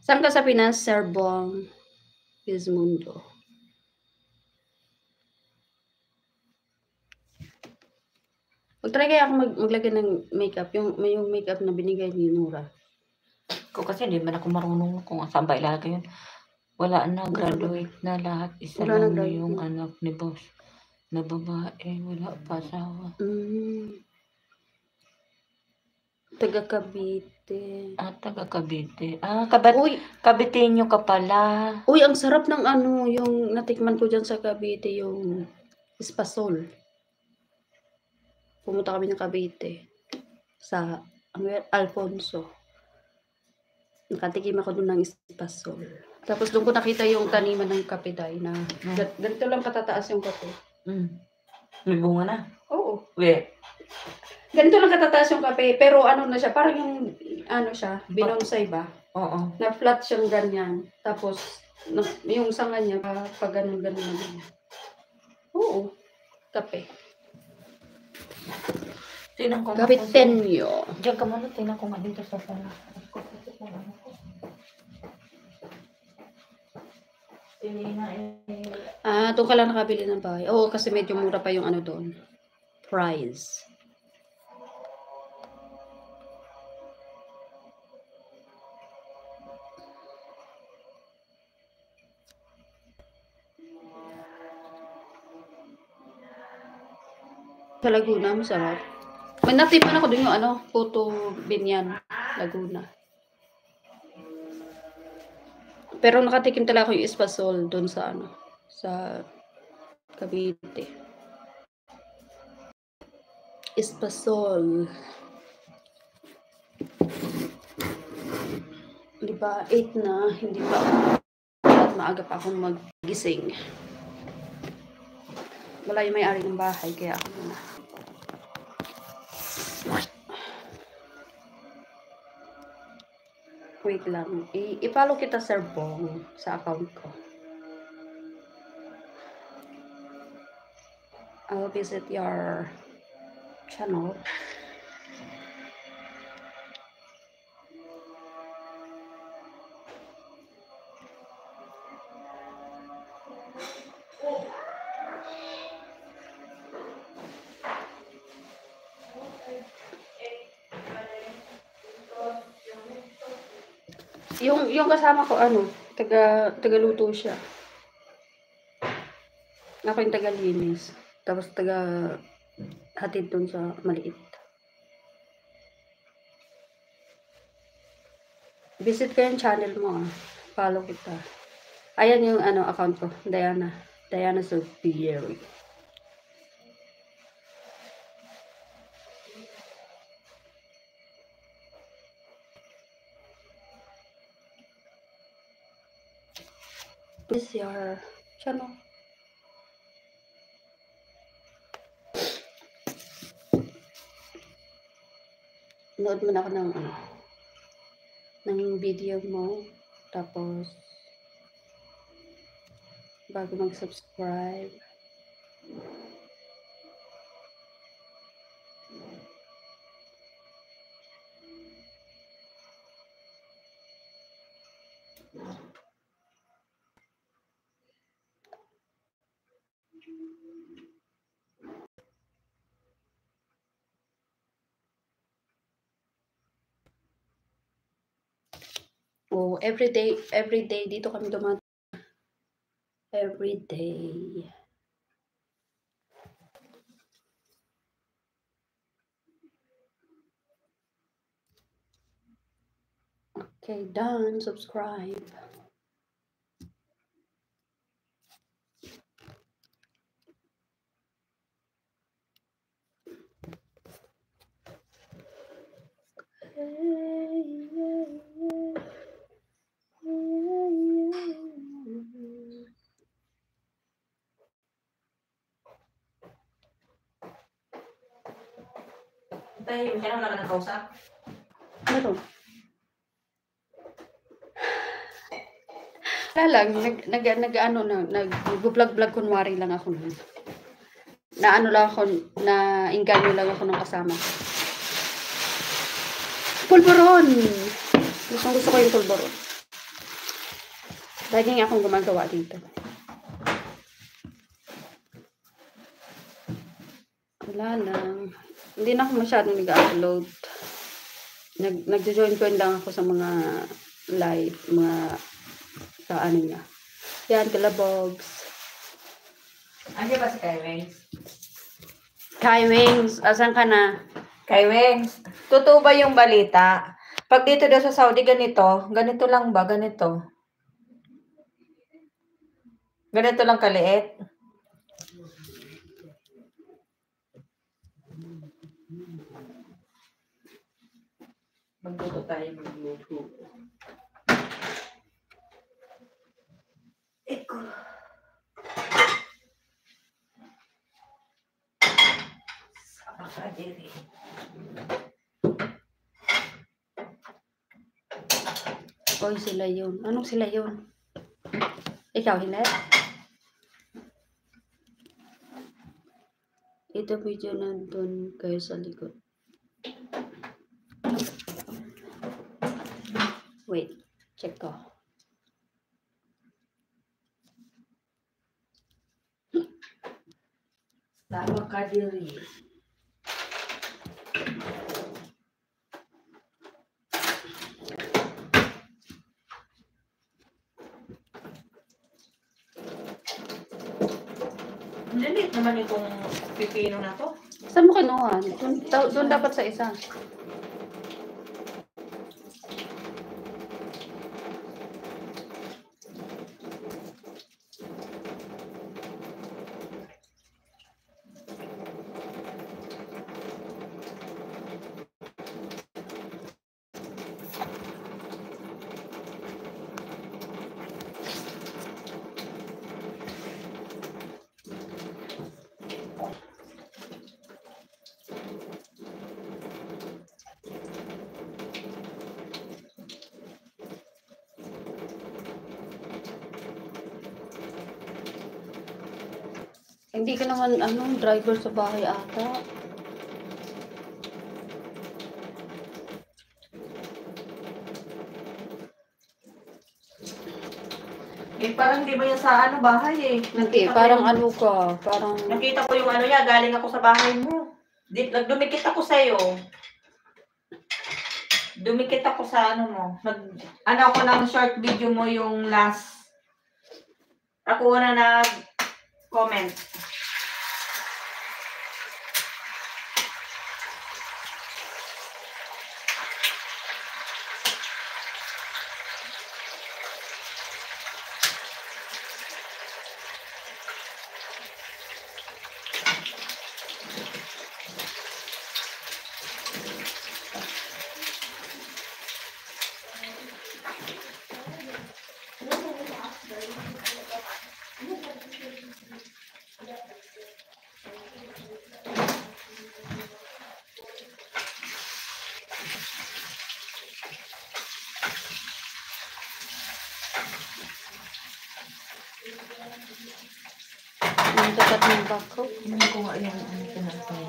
Saan ka sa Pinas? Serbong Bismundo. Mag-try kaya ako maglagay ng makeup. Yung makeup na binigay ni Nora. Ko kasi hindi man ako marunong kung saan ba ilalagay yun. Wala na, graduate na lahat. Isa Wala lang na yung anak ni boss na babae. Wala pa asawa. Taga Cavite. Taga Cavite. Uy, Caviteño ka pala. uy, ang sarap ng ano, yung natikman ko dyan sa Cavite, yung espasol. Pumunta kami ng Cavite sa Alfonso. Nakatikim ako doon ng espasol. Tapos doon ko nakita yung taniman ng kapiday na ganito lang katataas yung kape. May bunga na. Oo. We. Ganito lang katataas yung kape, pero ano na siya, parang yung ano siya, binonsai ba? Oo. Na flat siyang ganyan. Tapos yung sanga niya pag ganun na ganyan. Oo. Kape. Tingnan ko. Caviteño. Diyan ka muna. Tingnan ko nga dito sa sala. Doon ka lang nakabili ng bahay. Oo, kasi medyo mura pa yung ano doon. Price. Sa Laguna, masarap. May natipan ako doon yung ano, Puto Binyan, Laguna. Pero nakatikim talaga ako yung espasol doon sa ano, sa Cavite. Espasol. Diba, 8 na, hindi pa at maaga pa akong magising. Wala yung may-ari ng bahay, kaya ako muna. Wait lang. I-follow kita, Sir Bong, sa account ko. I'll visit your channel. Yung kasama ko ano, taga-luto siya. Ako yung taga-linis. Tapos hatid dun sa maliit. Visit ko yung channel mo ah. Follow kita. Ayan yung ano account ko, Diana Sopieri. This is your channel. Nood mo na ako ng video mo. Tapos, bago mag-subscribe. Oh, every day dito kami dumaan. Every day. Okay, done. Subscribe. Tayo, kailan wala ka ng kausap? Meron. Wala lang, nag-vlog kunwari lang ako nun. Na ano lang ako, na inganyo lang ako ng kasama ko. Pulburon! Gusto ko yung pulburon. Lagi nga akong gumagawa dito. Wala lang. Hindi na ako masyadong nag-upload. Nag-join lang ako sa mga live, mga ano niya. Yan, Kalabogs. Andiyan ba si Kai Wings? Kai Wings, asan ka na? Kay Wengs, totoo ba yung balita? Pag dito daw sa Saudi, ganito lang ba? Ganito lang kaliit? Magluto tayo, magluto. Eko. Sama ka diri. Oy, sila yun. Anong sila yun? Ikaw, hindi? Ito video nandun kayo sa likod. Wait, check ko. Sama ka diri. Lilit naman itong pipino na to. Saan mo kinuha? Doon dapat sa isa. Hindi ka naman driver sa bahay ata. Parang di ba yan sa bahay eh. Hindi, parang parang... Nakita ko yung niya, galing ako sa bahay mo. Dumikit ako sa'yo. Dumikit ako sa mo. Ako ng short video mo yung last. Ako na nag-comment. Ang dapat ng bako. Hindi ko nga yung ito natin.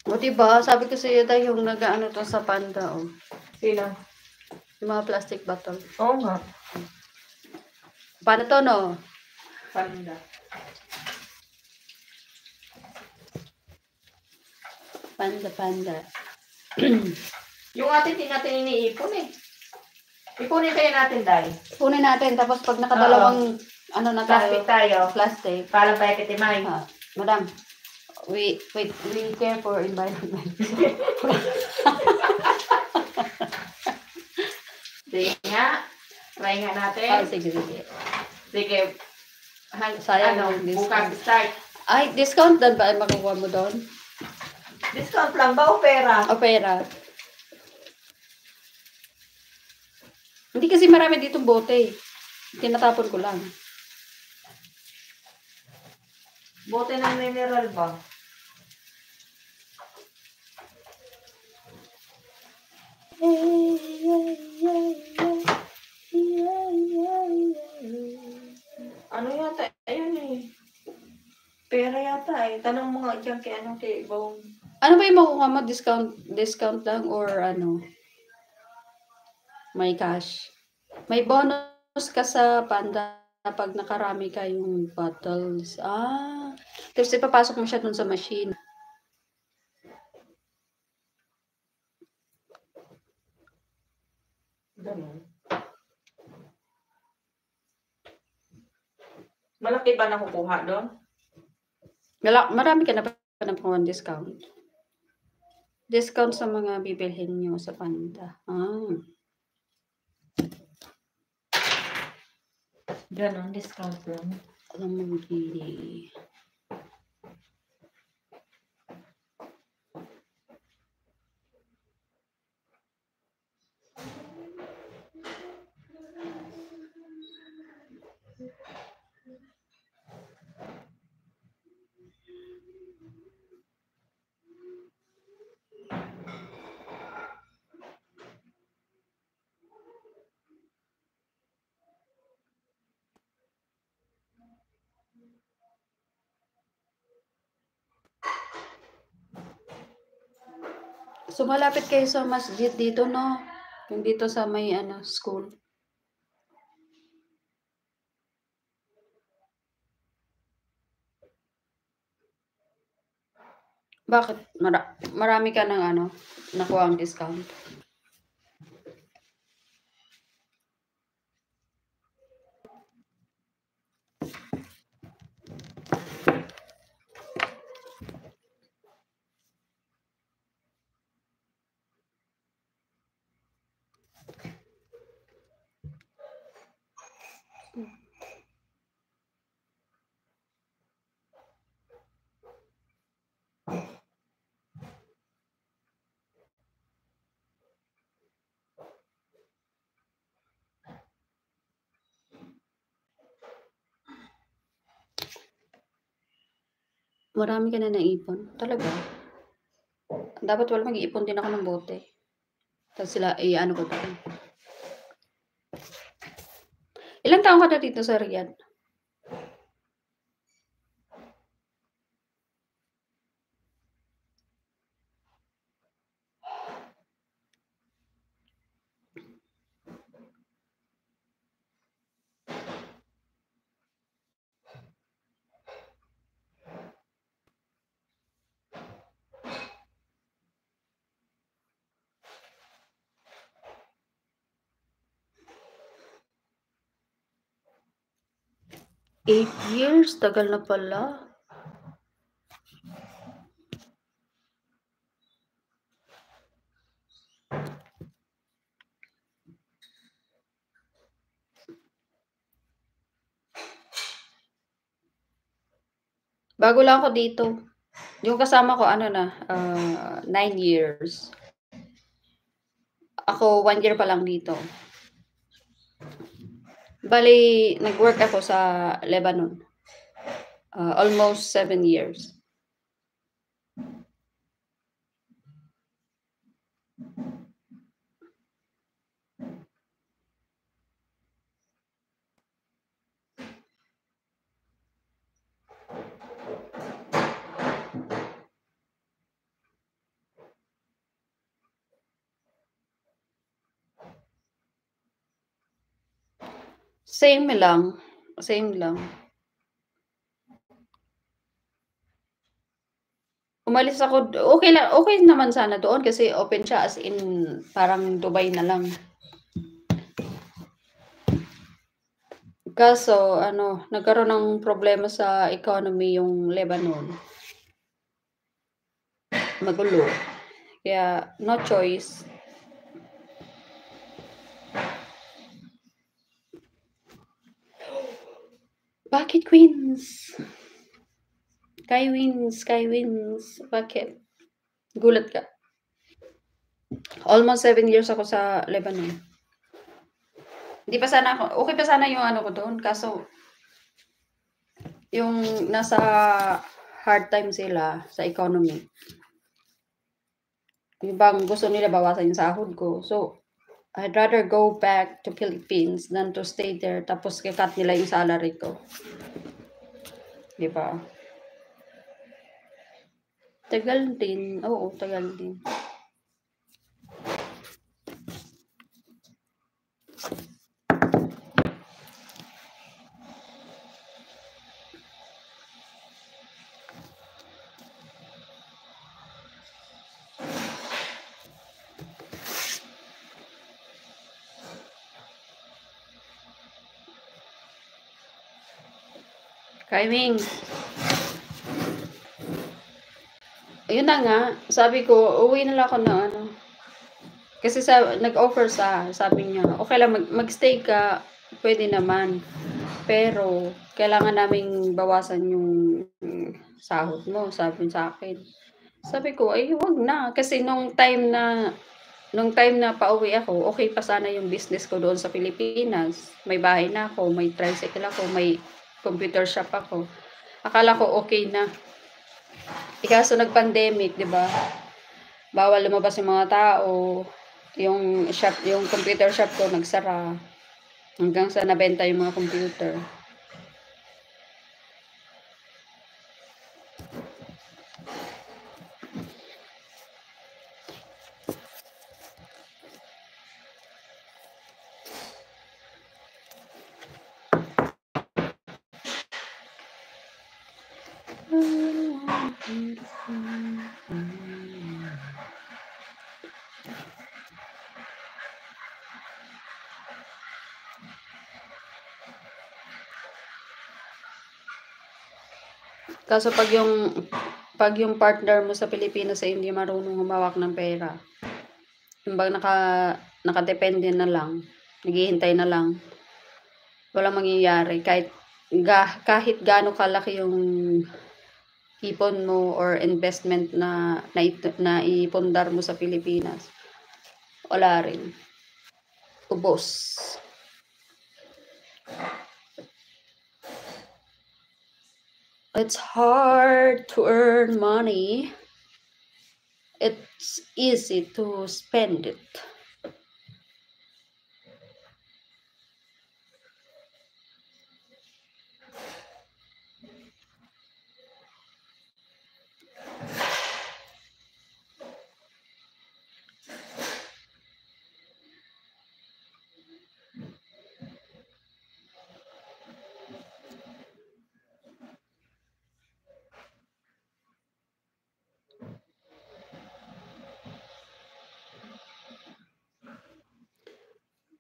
O diba, sabi ko sa iyo tayo yung nag-ano to sa panda, oh. Sino? Yung mga plastic bottle. Oo nga. Paano to, no? Panda. Panda. Yung atin, hindi natin iniipon eh. Ipunin kaya natin, Day. Punin natin, tapos pag nakadalawang, na Plastic tayo. plastic. Parang tayo kitimay. Madam, we care for environment. Sige nga. Try nga natin. Sige. Sige. Sayang yung discount. Bukas start. Ay, discount dan ba ay makukuha mo doon? Discount lang ba o pera? O pera? Hindi kasi marami ditong bote. Tinatapon ko lang. Bote ng mineral ba? Ano yata? Ayun eh. Pera yata eh. Tanong mo nga dyan kay Bong. Ano ba yung makukuha mo? Discount lang or may cash? May bonus ka sa panda pag nakarami kayong bottles. Tapos ipapasok mo siya dun sa machine. Ganun. Malaki ba nakukuha doon? Marami ka na pa ng discount. Discount sa mga bibilhin nyo sa Panda. Ganon, discount lang. Alam mo, hindi. So, malapit kayo sa masjid dito, no? Yung dito sa may, school. Bakit? Marami ka ng, nakuha ang discount? Marami ka na naipon? Talaga? Dapat wala mag-iipon din ako ng bote. Tapos sila, ano ko to. Ilang taon ka na dito sa Riyadh? Eight years? Tagal na pala. Bago lang ako dito. Yung kasama ko, 9 years. Ako, 1 year pa lang dito. Bali, nag-work ako sa Lebanon. Almost 7 years. Same lang. Umalis ako, okay naman sana doon kasi open siya as in parang Dubai na lang. Kaso, nagkaroon ng problema sa economy yung Lebanon. Magulo. Kaya, no choice. Bakit Queens? Sky Wins. Bakit? Gulat ka. Almost 7 years ako sa Lebanon. Hindi pa sana ako, okay pa sana yung ko doon. Kaso, yung nasa hard time sila sa economy. Yung bang gusto nila bawasan yung sahod ko. So, I'd rather go back to Philippines than to stay there. Tapos, kikat nila yung salary ko. Diba? Tagal din. Oo, tagal din. Kay Wings. Ayun na nga, sabi ko, uwi na lang ako na ano. Kasi nag-offer sabi niya, okay lang magstay ka, pwede naman. Pero, kailangan naming bawasan yung sahod mo, sabi sa akin. Sabi ko, ay wag na. Kasi nung time na pauwi ako, okay pa sana yung business ko doon sa Pilipinas. May bahay na ako, may tricycle ako, may computer shop ako. Akala ko okay na. Ikaso nag-pandemic, 'di ba? Bawal lumabas yung mga tao. Yung computer shop ko nagsara. Hanggang sa nabenta yung mga computer. Kaso pag yung partner mo sa Pilipinas ay hindi marunong humawak ng pera, yung bang nakadepende na lang, naghihintay na lang, walang mangyayari kahit gaano kalaki yung ipon mo or investment na ipundar mo sa Pilipinas, wala rin. Ubos. It's hard to earn money. It's easy to spend it.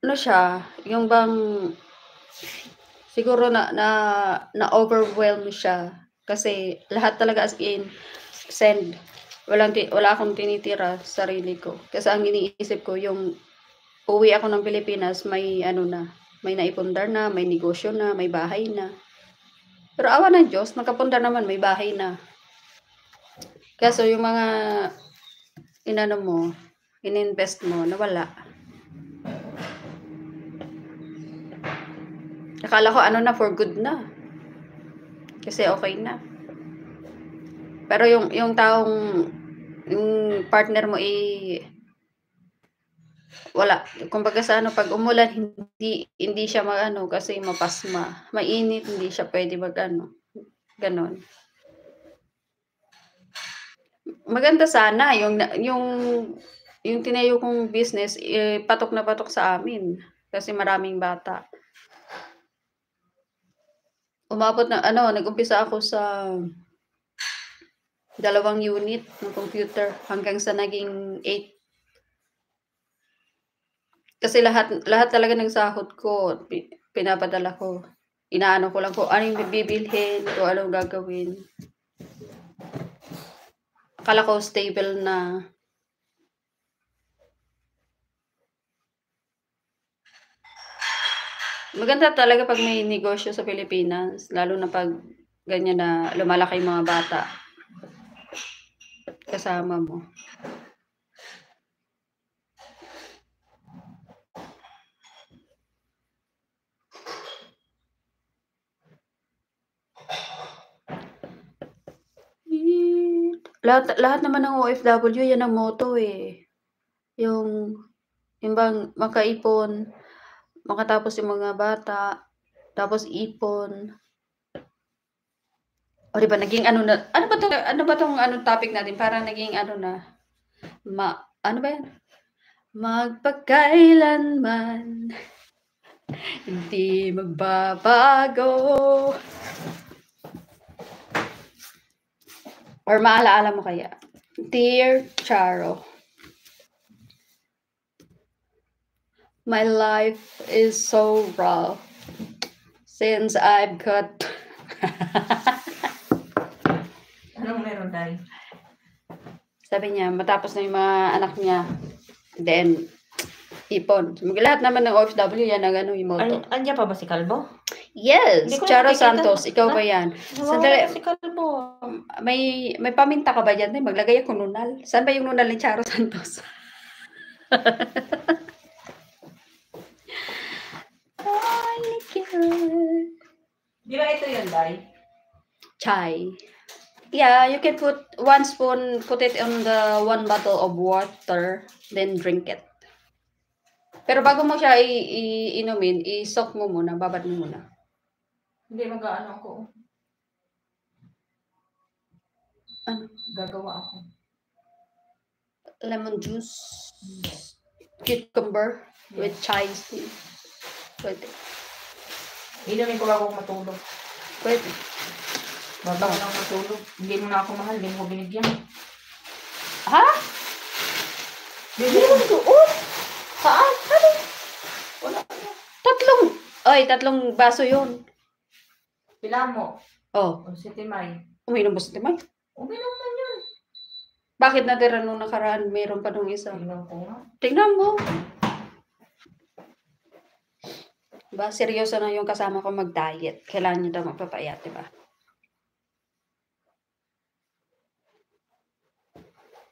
Ano siya, yung bang siguro na overwhelm siya kasi lahat talaga as in send. Wala akong tinitira sa sarili ko. Kasi ang iniisip ko yung uwi ako ng Pilipinas, may may naipundar na, may negosyo na, may bahay na. Pero awa ng Diyos, nakapundar naman, may bahay na. Kaso yung mga ininvest mo, nawala. Akala ko for good na. Kasi okay na. Pero yung partner mo wala. Kumbaga sa pag umulan, hindi siya kasi mapasma. Mainit, hindi siya pwede ganon. Maganda sana yung tinayo kong business, patok na patok sa amin. Kasi maraming bata. Umabot na nag-umpisa ako sa 2 unit ng computer hanggang sa naging 8. Kasi lahat talaga ng sahod ko pinapadala ko. Inaano ko lang kung ano yung bibilhin, kung anong gagawin. Akala ko stable na. Maganda talaga pag may negosyo sa Pilipinas, lalo na pag ganyan na lumalaki yung mga bata kasama mo. Lahat naman ng OFW yan ang motto yung bang makaipon, makatapos yung mga bata, tapos ipon. O diba naging ano ba tong topic natin? Parang naging na ano ba yan? Magpakailanman hindi magbabago. Or maalaala mo kaya? Dear Charo, my life is so rough since I've got Anong meron tayo? Sabi niya, matapos na yung mga anak niya, then, ipon. Lahat naman ng OFW, yan ang ano, yung motto. Andiyan pa ba si Kalbo? Yes, Hindi ko na Charo nakikita. Santos, ikaw ba yan? Nawawala si Kalbo. May paminta ka ba dyan? Maglagay ako nunal. Saan ba yung nunal ni Charo Santos? Di ba ito yun, Day? Chai. Yeah, you can put 1 spoon, put it on the 1 bottle of water, then drink it. Pero bago mo siya inumin, i-soak mo muna, babad mo muna. Hindi, mag-ano ako. Ano? Gagawa ako. Lemon juice, cucumber, with chai seed. Pwede. Inumin ko bago matulog. Pwede. Bago lang matulog. Hindi mo na ako mahal, hindi mo ko binigyan. Ha? Bibigyan mo doon? Saan? Ano? Wala. 3 baso yun. Pila mo? Oh, O si Timay. uminom ba si Timay? Uminom na yun. Bakit natira nung nakaraan, mayroon pa nung isa? Tingnan ko nga. Tingnan mo. Diba, seryoso na yung kasama ko mag-diet. Kailangan nyo daw magpapayat, diba?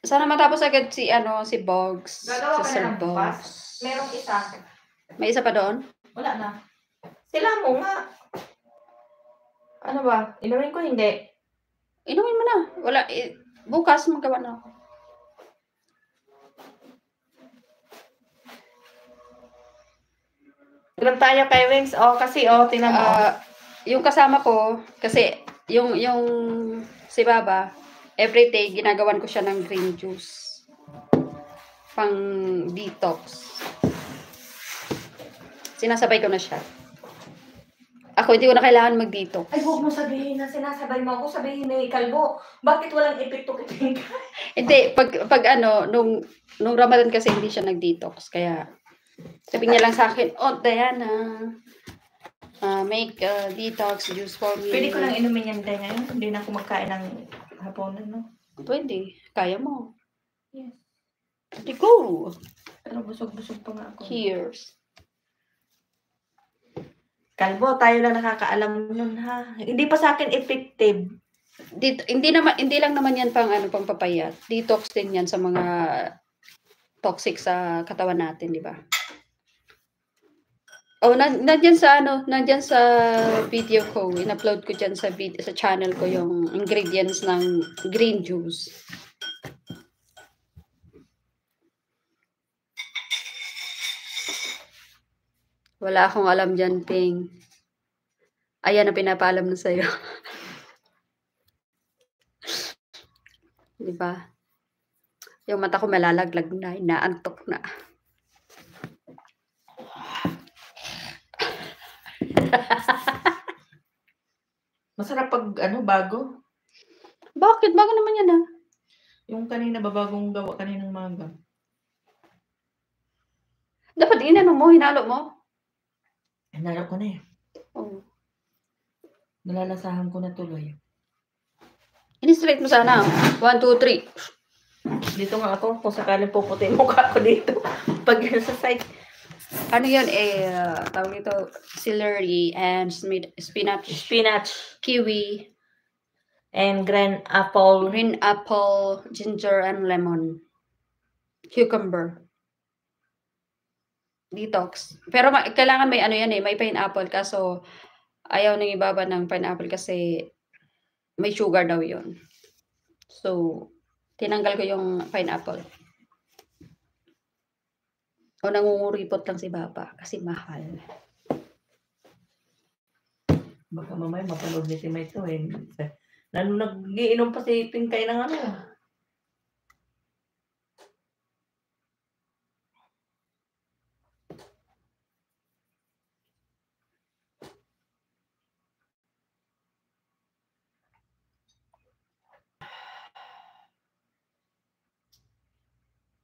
Sana matapos agad si Boggs. Gagawa Si ka Sir na ng bukas? Boggs. Merong isa. May isa pa doon? Wala na. Sila mo nga. Ano ba? Inumin ko hindi. Inumin mo na. Wala. Bukas magawa na ako. Ilan tayo kay Wings? Kasi tinan mo. Yung kasama ko, kasi yung si Baba, everyday ginagawan ko siya ng green juice. Pang detox. Sinasabay ko na siya. Ako hindi ko na kailangan mag-detox. Ay, huwag mo sabihin na sinasabay mo ako. Sabihin ni Kalbo, bakit walang epekto-epekto? Hindi, pag nung Ramadan kasi hindi siya nag-detox. Kaya, sabi niya lang sa akin, Diana, make detox juice for me. Pwede ko lang inumin yan tayo ngayon. Hindi na ako magkain ng haponan, no? Pwede. Kaya mo. Yes. Let's go. Pero busog-busog pa nga ako. Cheers. Kalbo, tayo lang nakakaalam nun, ha? Hindi pa sa akin effective. Hindi lang naman yan pang papayat. Detox din yan sa mga toxic sa katawan natin, di ba? Nandiyan sa video ko, in-upload ko diyan sa channel ko yung ingredients ng green juice. Wala akong alam dyan, Ping. Ayan na pinapaalam na sa'yo. Diba? Yung mata ko malalaglag na, inaantok na. Masarap pag bago. Bakit? Bago naman yan Yung kanina bagong gawa kaninang maga. Dapat hinalo mo. Hinalo ko na eh. Oh. Nalalasahan ko na tuloy. Ini-straight mo sana. 1, 2, 3. Dito nga ako, kung sakaling puputi mukha ko dito. Pag sa side. Ano yun tawag ito, celery and spinach, kiwi, and green apple, ginger and lemon, cucumber. Detox. Pero kailangan may may pineapple, kaso ayaw nang ibaba ng pineapple kasi may sugar daw yun. So, tinanggal ko yung pineapple. O nangunguripot lang si Baba kasi mahal. Baka mamaya mapanood ni Timay ito eh. Nag-iinom pa si Pinkay ng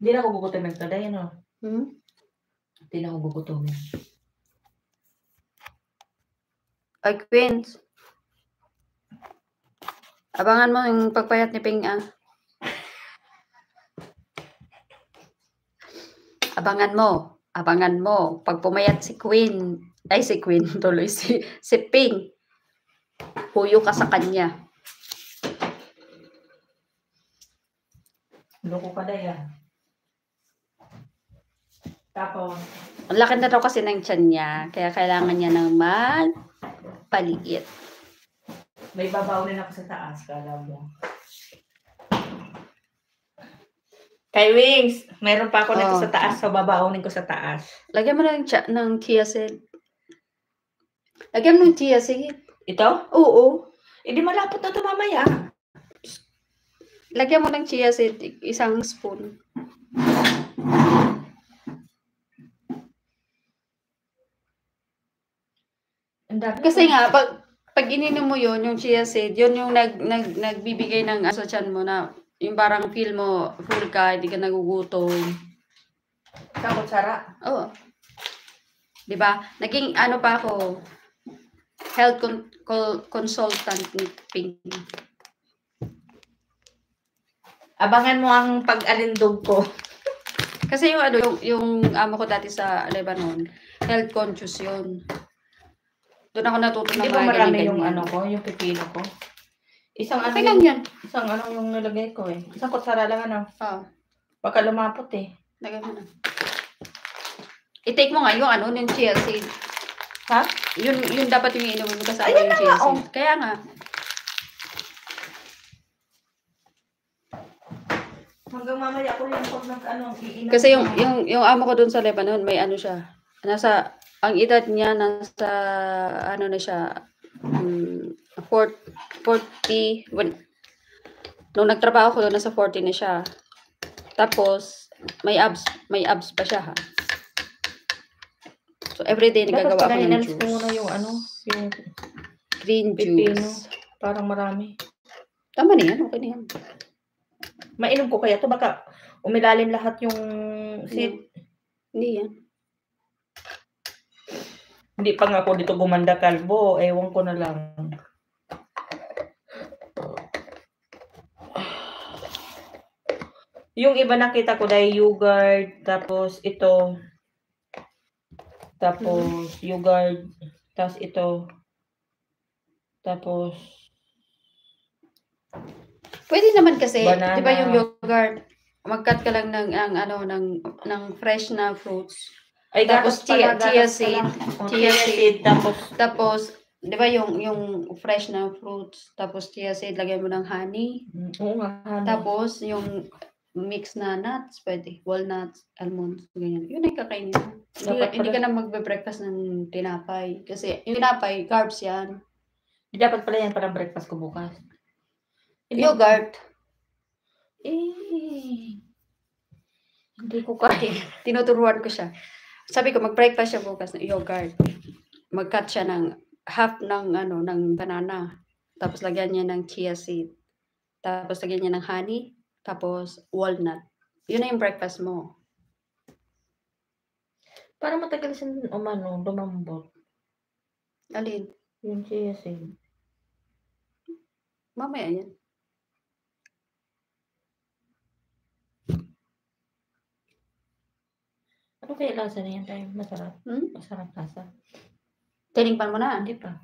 Hindi na ako gugutomin ito, Day, Hindi na ako gugutomin. Ay, Queens. Abangan mo yung pagpayat ni Ping, ah. Abangan mo. Pag pumayat si Queen, si Queen tuloy, si Ping, huyo ka sa kanya. Loko ka daya. Tapos, Ang laki na daw kasi ng tiyan niya, kaya kailangan niya ng magpaliit. may babaw rin ako sa taas, kala mo. Kay Wings, meron pa ako nito sa taas, so babaunin ko sa taas. Lagyan mo ng chia seed. Lagyan mo ng chia seed. Ito? Oo. Hindi malapot na ito mamaya. Lagyan mo ng chia seed, 1 spoon. Kasi nga, pag ininom mo yun, yung chia seed, yun yung nagbibigay ng sa tiyan mo na yung parang feel mo full ka, hindi ka nagugutom. Sa kutsara? Oo. Diba? Naging ano pa ako, health consultant ni Pink. Abangan mo ang pag-alindog ko. Kasi yung amo ko dati sa Lebanon, health conscious yun. Doon ako natutunan Hindi ba marami yung ko, yung pipino ko? Isang okay lang yan. Isang yung nilagay ko eh. Isang kutsara lang Oo. Baka lumapot eh. Lagay mo na. I-take mo nga yung yung chia seed. Ha? Yun dapat yung inumin mo kasama Ayan yung chia seed. Kaya nga. Hanggang mamaya ko yung pag iinom. Kasi yung amo ko doon sa Lebanon, may siya. Ang edad niya nasa na siya 40 nung nagtrabaho ko doon nasa 40 na siya. Tapos may abs pa siya ha. So everyday nagagawa ako ng juice. Muna yung yung green pipino. juice. Parang marami. Tama na yan, okay na yan. Mainom ko kaya to baka umilalim lahat yung seed. Hindi yan. Hindi pa nga ako dito gumanda kalbo. Ewan ko na lang. Yung iba nakita ko dahil yogurt, tapos ito. Tapos yogurt, tapos ito. Tapos pwede naman kasi, banana. 'di ba yung yogurt, mag-cut ka lang ng fresh na fruits. Ay, tapos chia seed, tapos 'di ba yung fresh na fruits, tapos chia seed, lagyan mo ng honey. Oo nga, honey. Tapos yung mix na nuts, pwede, walnuts, almonds, ganyan. Yun ay kakainin mo. Hindi ka na magbe-breakfast ng tinapay kasi yung tinapay, carbs yan. Dapat pala yan parang breakfast ko bukas. Yogurt. Hindi ko kaya. Tinuturuan ko siya. Sabi ko, mag-breakfast siya bukas ng yogurt. Mag-cut siya ng half ng banana. Tapos lagyan niya ng chia seed. Tapos lagyan niya ng honey. Tapos walnut. Yun na yung breakfast mo. Para matagal siyang lumambot. Alin? Yung chia seed. Mamaya yan. Ano kaya lasa na yan tayo? Masarap. Masarap lasa. Tiningpan mo na? Hindi pa.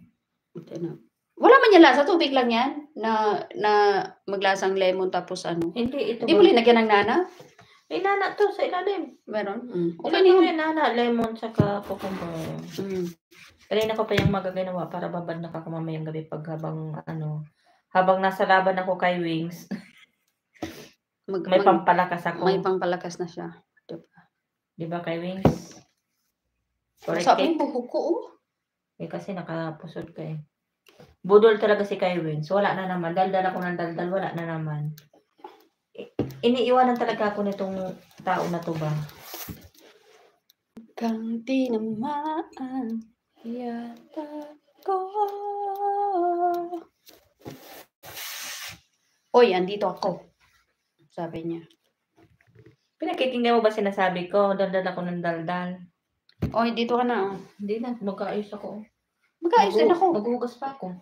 Wala man yan lasa. Tubig lang yan. Na maglasang lemon tapos Hindi, ito. Hindi mo linagyan ng nana? May nana to sa ilalim. Meron? Okay na yung nana, lemon, saka cucumber. Kanina ko pa yung magaganawa para babad na ako mamayang gabi pag habang nasa laban ako kay Wings. May pampalakas ako. May pampalakas na siya. Diba kay Wings? Sabi yung buhok ko, kasi nakapusod ka eh. Budol talaga si kay Wings. Wala na naman. Daldal ako ng daldal. Wala na naman. Iniiwanan talaga ako nitong tao na to ba? Kang tinamaan yata ko. Oy, andito ako. Sabi niya. Pinakitingnan mo ba sinasabi ko? Daldal ako ng daldal. Oy, dito ka na. Hindi na. Magkaayos ako. Magkaayos din ako. Maghuhugas pa ako.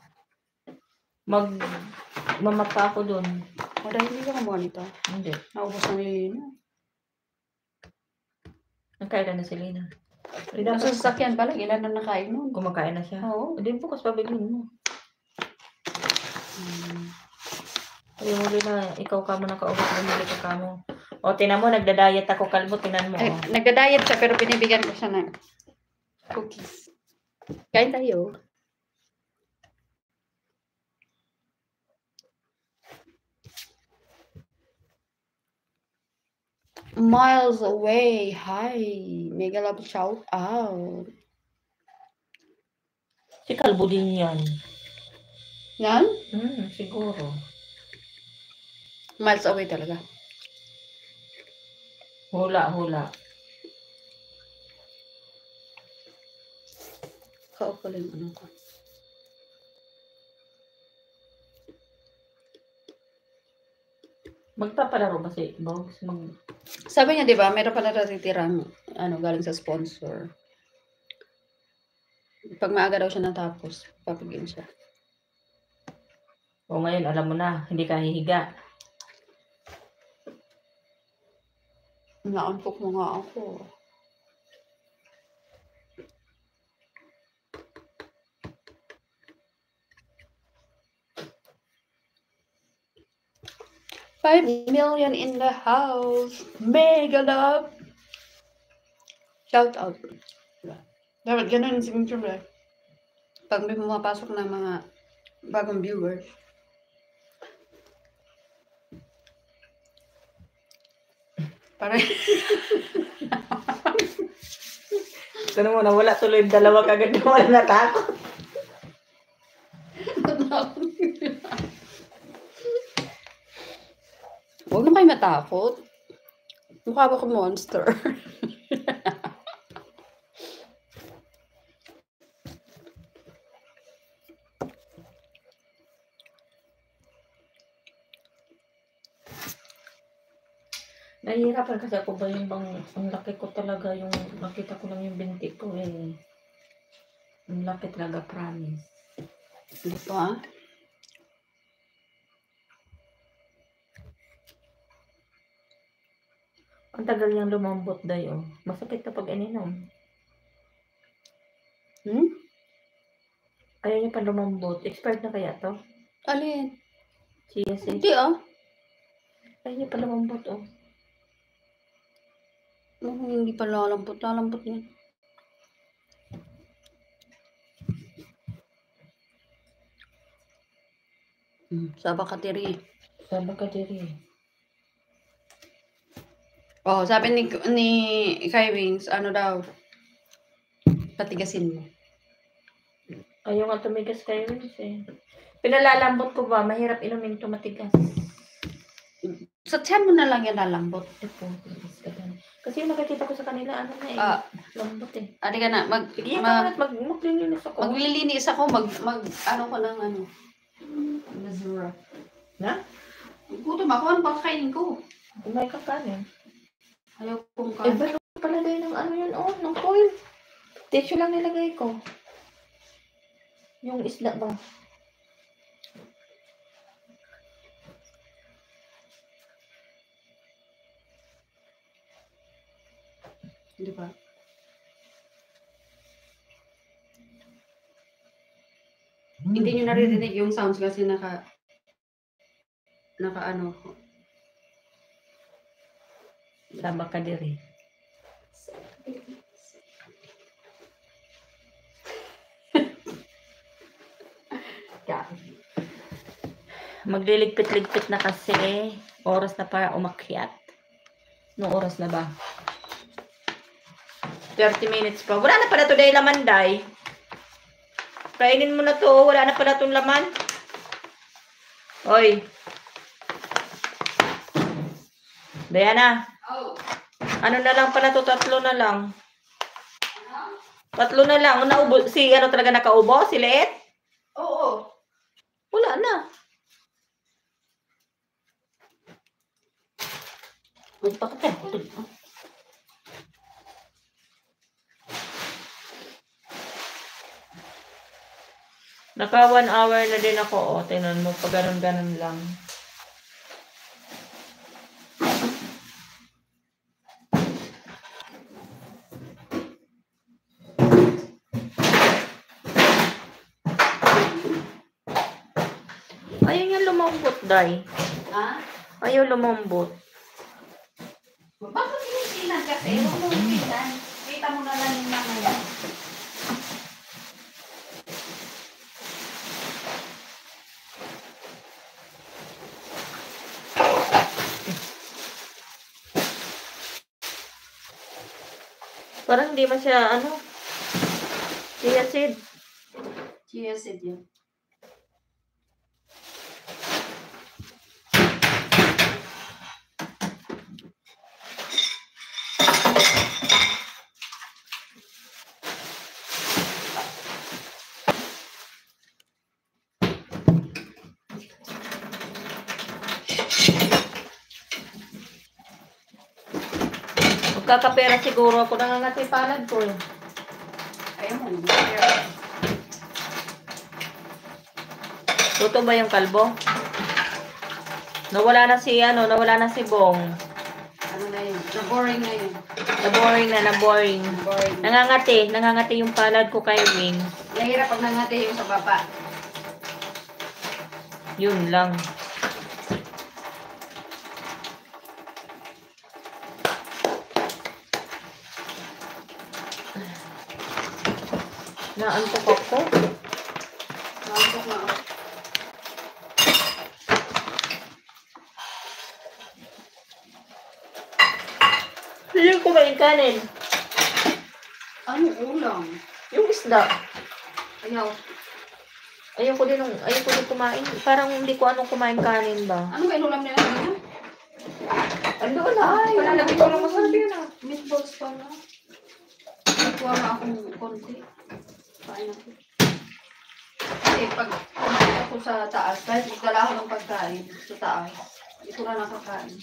Mamapa ako doon. O dahil hindi ka kumuha nito. Hindi. Naubos na ni Lina. Nagkain na si Lina. Nasa sasakyan pala, ilan na nakain nun. Kumakain na siya. Oo. Hindi bukas pabilhin mo. Ay, huli na, ikaw ka mo nakaubos, bumili ka mo. O, tinan mo, nagda-diet ako, kalbo, tinan mo. Ay, nagda-diet siya pero binibigyan ko siya ng cookies. Kain tayo. Miles away. Hi. Mega love shout out. Si kalbo din yan. Yan? Siguro. Miles away talaga. Hula. Kaupo lang ano ko. Magpapalaro ba si Bogs? Sabi niya, di ba, meron pa natitirang galing sa sponsor. Pag maaga daw siya natapos, papagin siya. O ngayon, alam mo na, hindi ka hihiga. Naantok mo nga ako. $5 million in the house. Mega love. Shout out. Dapat ganun yung signature. Pag may pumapasok ng mga bagong viewers. Para Ano mo, nawala tuloy yung dalawa kagad na wala natakot. huwag na kayo matakot. Mukha ba ko monster? Nahihirapan kasi ako ba yung ang laki ko talaga, yung nakita ko lang yung binti ko eh. Ang laki talaga, promise. Di ba? Ang tagal niyang lumambot dayo. Masakit na pag ininom. Ayaw niya pa lumambot. Expired na kaya to? Alin? Chia seed. Hindi Ayaw niya pa lumambot oh. Hindi pa lalampot. Lalampot yan. Saba ka tiri. Sabi ka diri. Oh, sabi ni Kai Wings, ano daw? Patigasin mo. Ayaw nga tumigas kayo eh. Pinalalambot ko ba? Mahirap inumin ito matigas. Sa tiyan mo na lang yan lalambot. Ito, kasi yung nakikita ko sa kanila, ano na eh. Lambot eh. Adi ka na, maglilinis ako. maglilinis ako, ano ko lang, Missouri. Na? Gutom ako, ano ba kainin ko? May kakanin. Ayaw kong Eh, balo pala tayo ng ano yun, ng foil. Tissue lang nilagay ko. Yung isda ba? Di ba? Hindi nyo naririnig yung sounds kasi naka ano ko. Sama ka diri. Magliligpit-ligpit na kasi. Oras na para umakyat. Noong oras na ba? 30 minutes pa. Wala na pala today laman, Day. Kainin mo na to. Wala na pala itong laman. Oy. Diana. Oh. Ano na lang pala to? 3 na lang. 3 na lang. Naubo, ano talaga nakaubo? Si Leet? Oo. Wala na. Magpakatay. Naka 1 hour na din ako. O, tingnan mo. Pag ganun-ganun lang. Ayaw niya lumambot, Day. Ha? Ayaw lumambot. Bakit sinisinan kasi? Huwag mo sinisinan. Kita mo na lang yung mamaya. Parang hindi man siya, ano, chia seed. Chia seed yun. Magkakapera siguro ako. Nangangati palad ko. Ayaw mo. Totoo ba yung kalbo? Nawala na si, nawala na si Bong. Ano na yun? Na-boring na yun. Na-boring. Boring. Nangangati yung palad ko kay Wing. Nahirap pag nangati yung sa baba. Yun lang. Naantok ako. Naantok na ako. Hindi ko kumain kanin. Ano ulam? Yung isda. Ayaw. Ayoko din kumain. Parang hindi ko anong kumain kanin ba. Ano ba inulam nila ngayon? Ano na? Ay, Palalagay ko lang masabi yun ah. Meatballs pala. Nagkuha nga akong konti. Kain ako. Kasi pag pumunta ako sa taas, kahit magdala ako ng pagkain sa taas, ito na nakakain.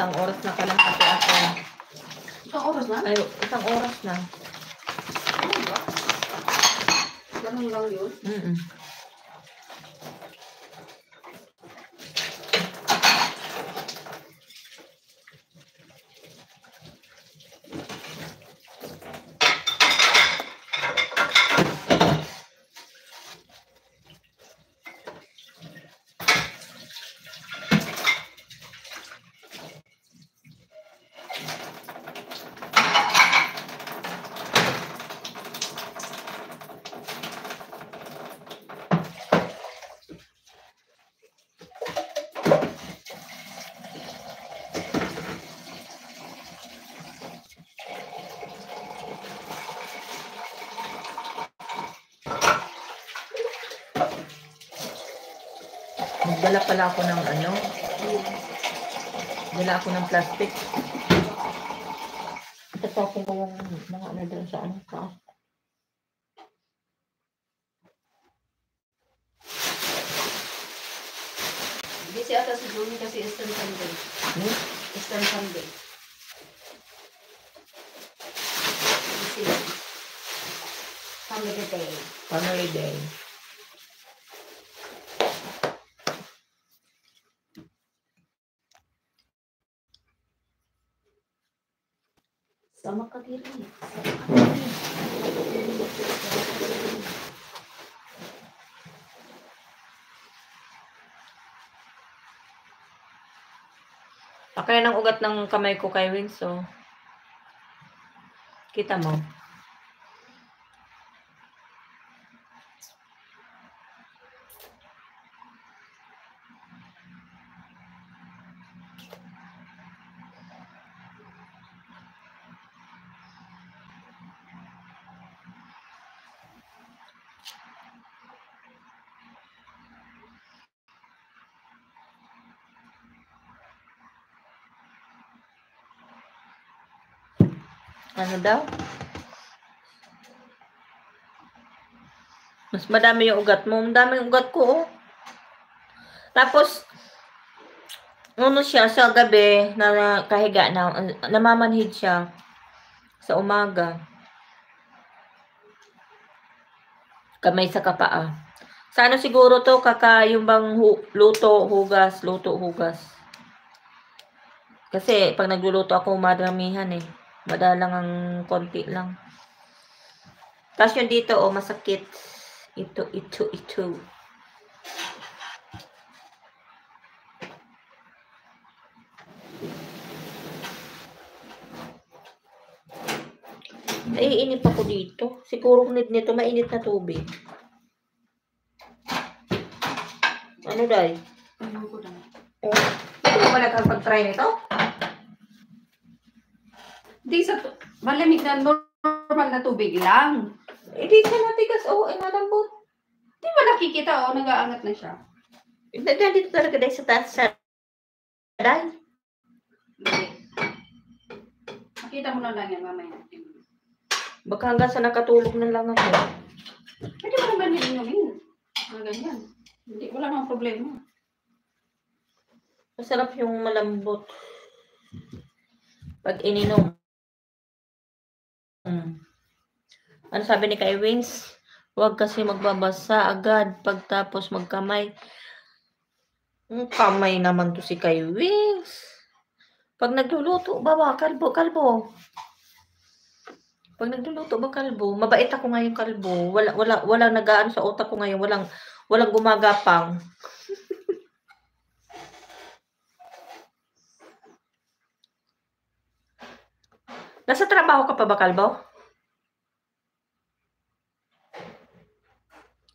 Isang oras na kalahati ako. Isang oras na? Ay, isang oras na. Ano ba? Ganun lang yun? Magdala pala ako ng dala ako ng plastic. Tatapon ko yung mga doon sa taas. Busy ata si Juni kasi Easter Sunday. Easter Sunday. Busy. Family Day. Family Day. Sama ka diri. Kaya ng ugat ng kamay ko kay Wing, so kita mo. Ano daw? Mas madami yung ugat mo. Ang dami yung ugat ko, oh. Tapos, ano siya, sa gabi, na kahiga na, namamanhid siya sa umaga. Kamay sa kapaa. Sa ano siguro to, yung bang luto, hugas. Kasi, pag nagluluto ako, madaramihan eh. Madalang ang konti lang. Tapos yung dito, oh, masakit. Ito. Naiinip ako dito. Siguro nito, mainit na tubig. Ano, Day? Ano ko na? Oh, hindi mo ba nakapag-try nito? Di sa malamig na normal na tubig lang. Hindi siya natigas. Oo, malambot. Di ba nakikita, oh, nag-aangat na siya. Dito talaga, Day, sa taas siya. Day? Hindi. Makita mo na lang yan mamaya. Baka hanggang sa nakatulog na lang ako. Pwede mo naman yung inumin. Mga ganyan. Hindi, wala namang problema. Masarap yung malambot. Pag ininom. Ano sabi ni Kay Wings? Huwag kasi magbabasa agad pagtapos magkamay. Kamay naman to si Kay Wings. Pag nagluluto ba, kalbo. Pag nagluluto ba, kalbo? Mabait ako ngayon, kalbo. Walang nag-aano sa utak ko ngayon. Walang gumagapang. Nasa trabaho ka pa ba, kalbo?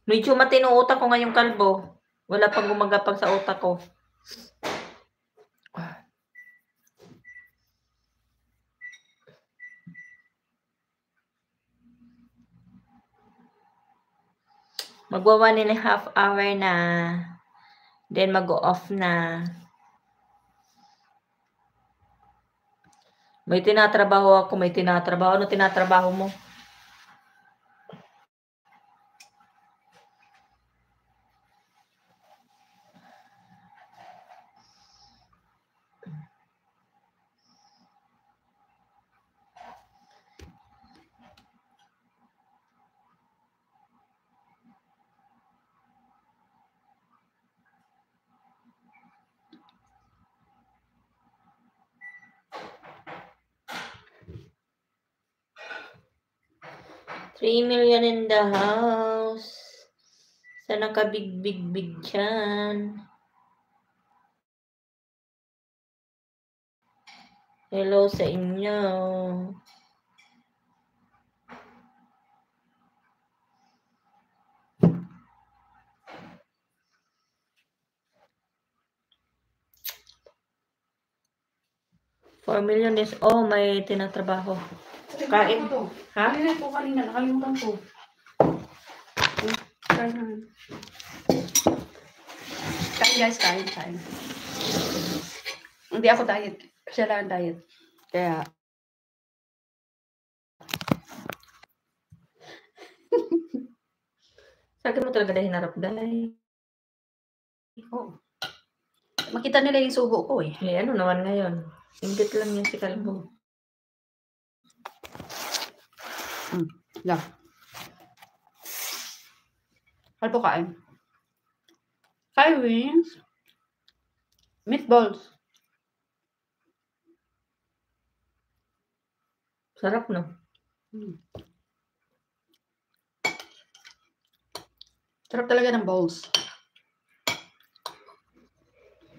Medyo matino utak ko ngayong kalbo. Wala pang gumagapang sa utak ko. Magwa 1.5 hour na. Then mag-off na. May tinatrabaho ako, may tinatrabaho. Ano tinatrabaho mo? $3 million in the house. Sa nakabig-big dyan. Hello sa inyo. $4 million is, may tinatrabaho. Kain. Ha? Kain ko kanina, nakalimutan ko. Kain guys, kain. Hindi ako diet. Siya lang diet. Kaya, sa akin mo talaga dahil hinarap dahil. oh. Makita nila yung subo ko eh. Ano naman ngayon? Ingit lang yan si kalbo. Yeah. Kalbo kain. Kay Wings. Meatballs. Sarap, no? Sarap talaga ng balls.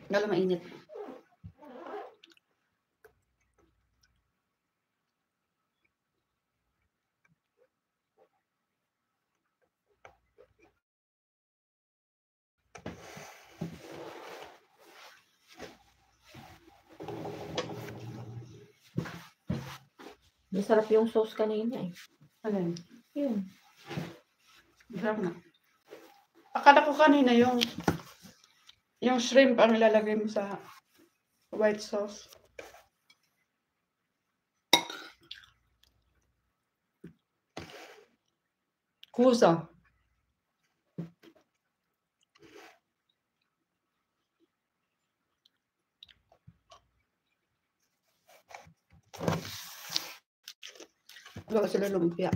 Lalo mainit. Masarap yung sauce kanina eh. Alin? Yun. Sarap na. Akala ko kanina yung shrimp ang ilalagay mo sa white sauce. Kusa. Wala sila lumpia.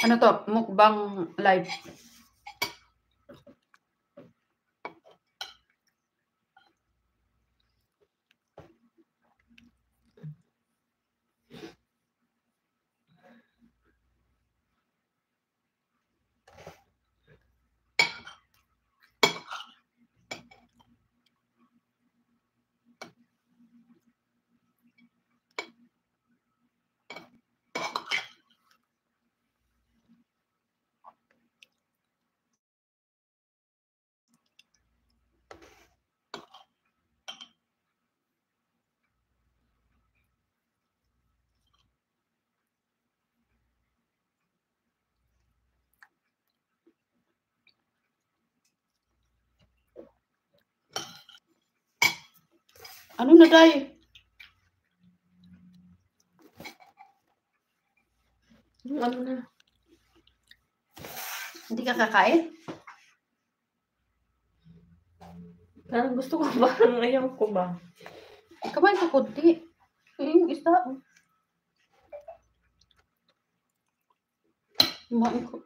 Ano to? Mukbang live. Ano na, Day? Ano na? Hindi ka kakain? Parang gusto ko ba? Ayaw ko ba? Kumain ka kunti. Yung isda. Kumain ko.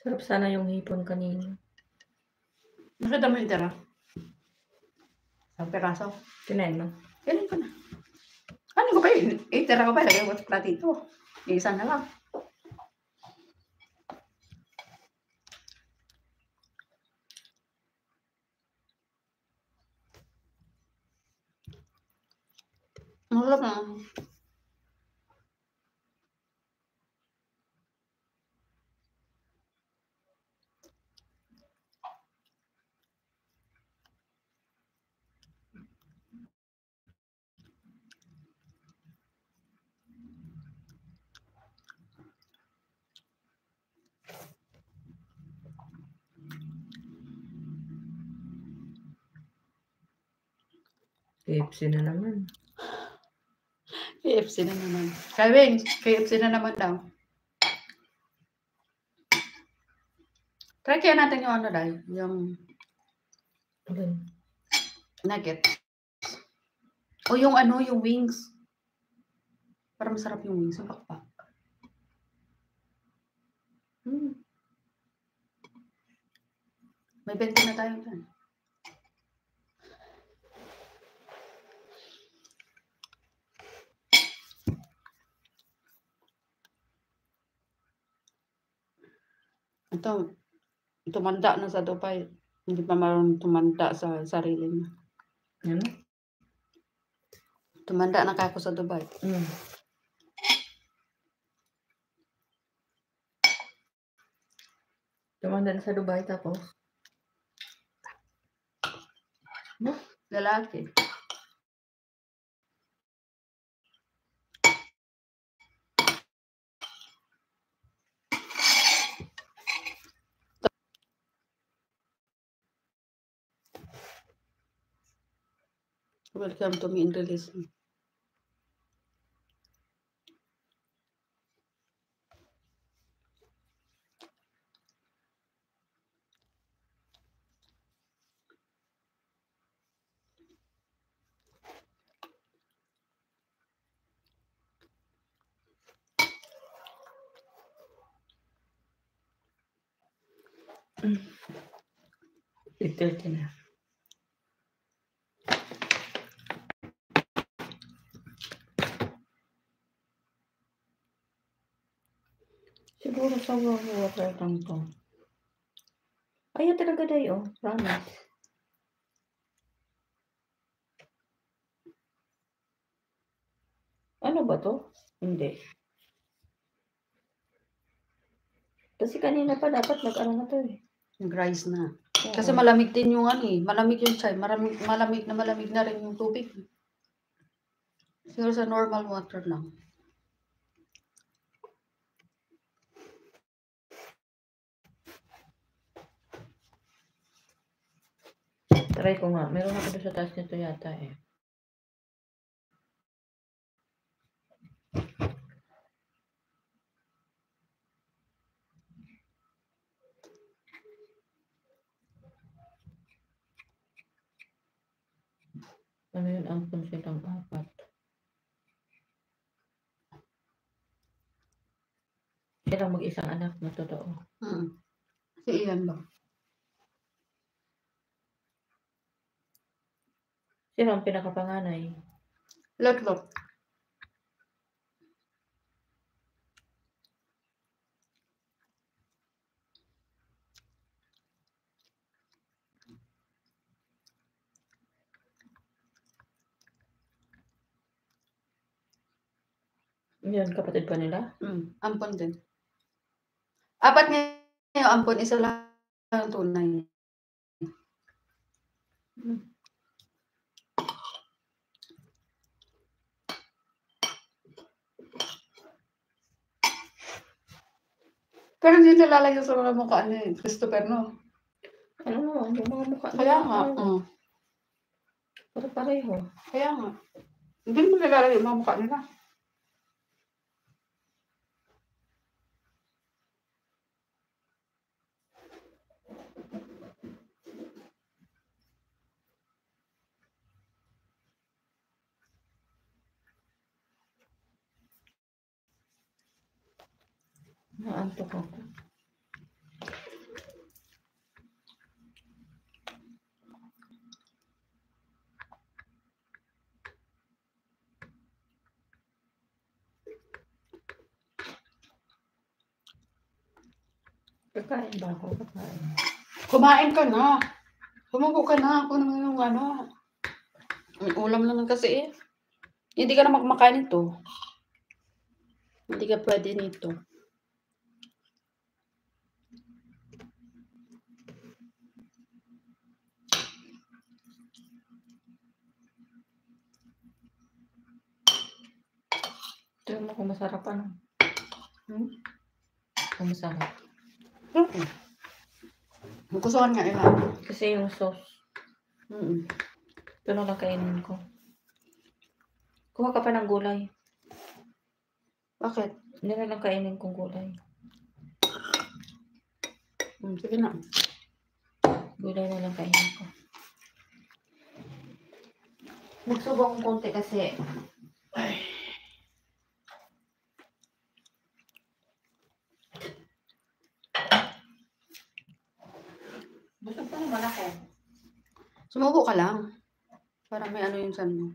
Sarap sana yung hipon kanina. Nakita mo yung tira? Ang peraso. Kinain mo? Kailan ko na. Ano ko ba yun? Tira ko ba? Lagyan ko sa platito. Isa na lang. Masarap na. KFC na naman. KFC na naman. Kawing, KFC na naman daw. Try kaya natin yung ano dahil, yung Okay. nugget. O yung ano, yung wings. Para masarap yung wings, yung pakpak. May 20 na tayo dyan. Ito, tumanda na sa Dubai. Hindi pa marunong tumanda sa sarili niya. Ano? Tumanda na ako sa Dubai. Tumanda na sa Dubai tapos. Lalaki. Welcome to me in release. Ito na. Siguro sa water lang to. Ayaw talaga dayo. Promise. Ano ba to? Hindi. Kasi kanina pa dapat nag-ano na to eh. Nag-rise na. Oo. Kasi malamig din yung ano eh. Malamig yung chai. Malamig na rin yung tubig. Siguro sa normal water lang. Try ko nga. Meron ako doon sa taas nito yata eh. Ano yun? Ampun silang 4. Silang mag-isang anak na totoo. Si Ian ba? Sino ang pinakapanganay? Lot. Yun, kapatid pa nila? Ampon din. 4 ngayon ampon. Isa lang ang tunay. Pero hindi nilalagay sa mga mukha ni Christopher, no? Ano mo? Yung mga mukha Kaya nga. Pero pareho. Kaya nga. Hindi mo nilalagay yung mga mukha nila. Naantok ako. Kakain ba ako? Kakain. Kumain ka na. Sumuko ka na. Kung ano yung ano. May ulam naman kasi eh. Hindi ka na magmakain nito. Hindi ka pwede nito. Tignan mo kung masarap ano. Kung masarap. Gustuhan nga ilan. Kasi yung sauce. Ito na lang kainin ko. Kuha ka pa ng gulay. Bakit? Hindi na lang kainin kong gulay. Sige na. Gulay na lang kainin ko. Nagsubo akong konti kasi. Busog pa naman ako. Sumuko ka lang. Para may ano yung san mo.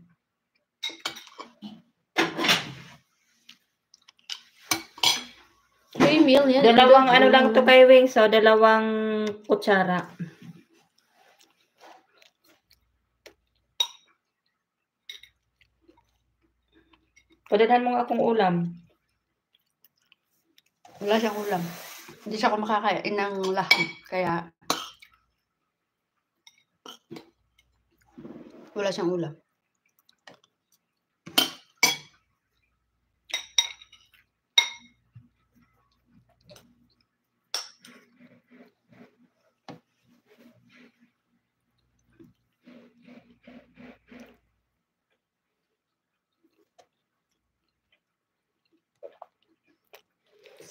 $3 million. Dalawang ano lang to kay Wings, so 2 kutsara. Padalhan mo nga akong ulam. Wala siyang ulam. Hindi siya kumakain ng laham. Kaya, wala siyang ulam.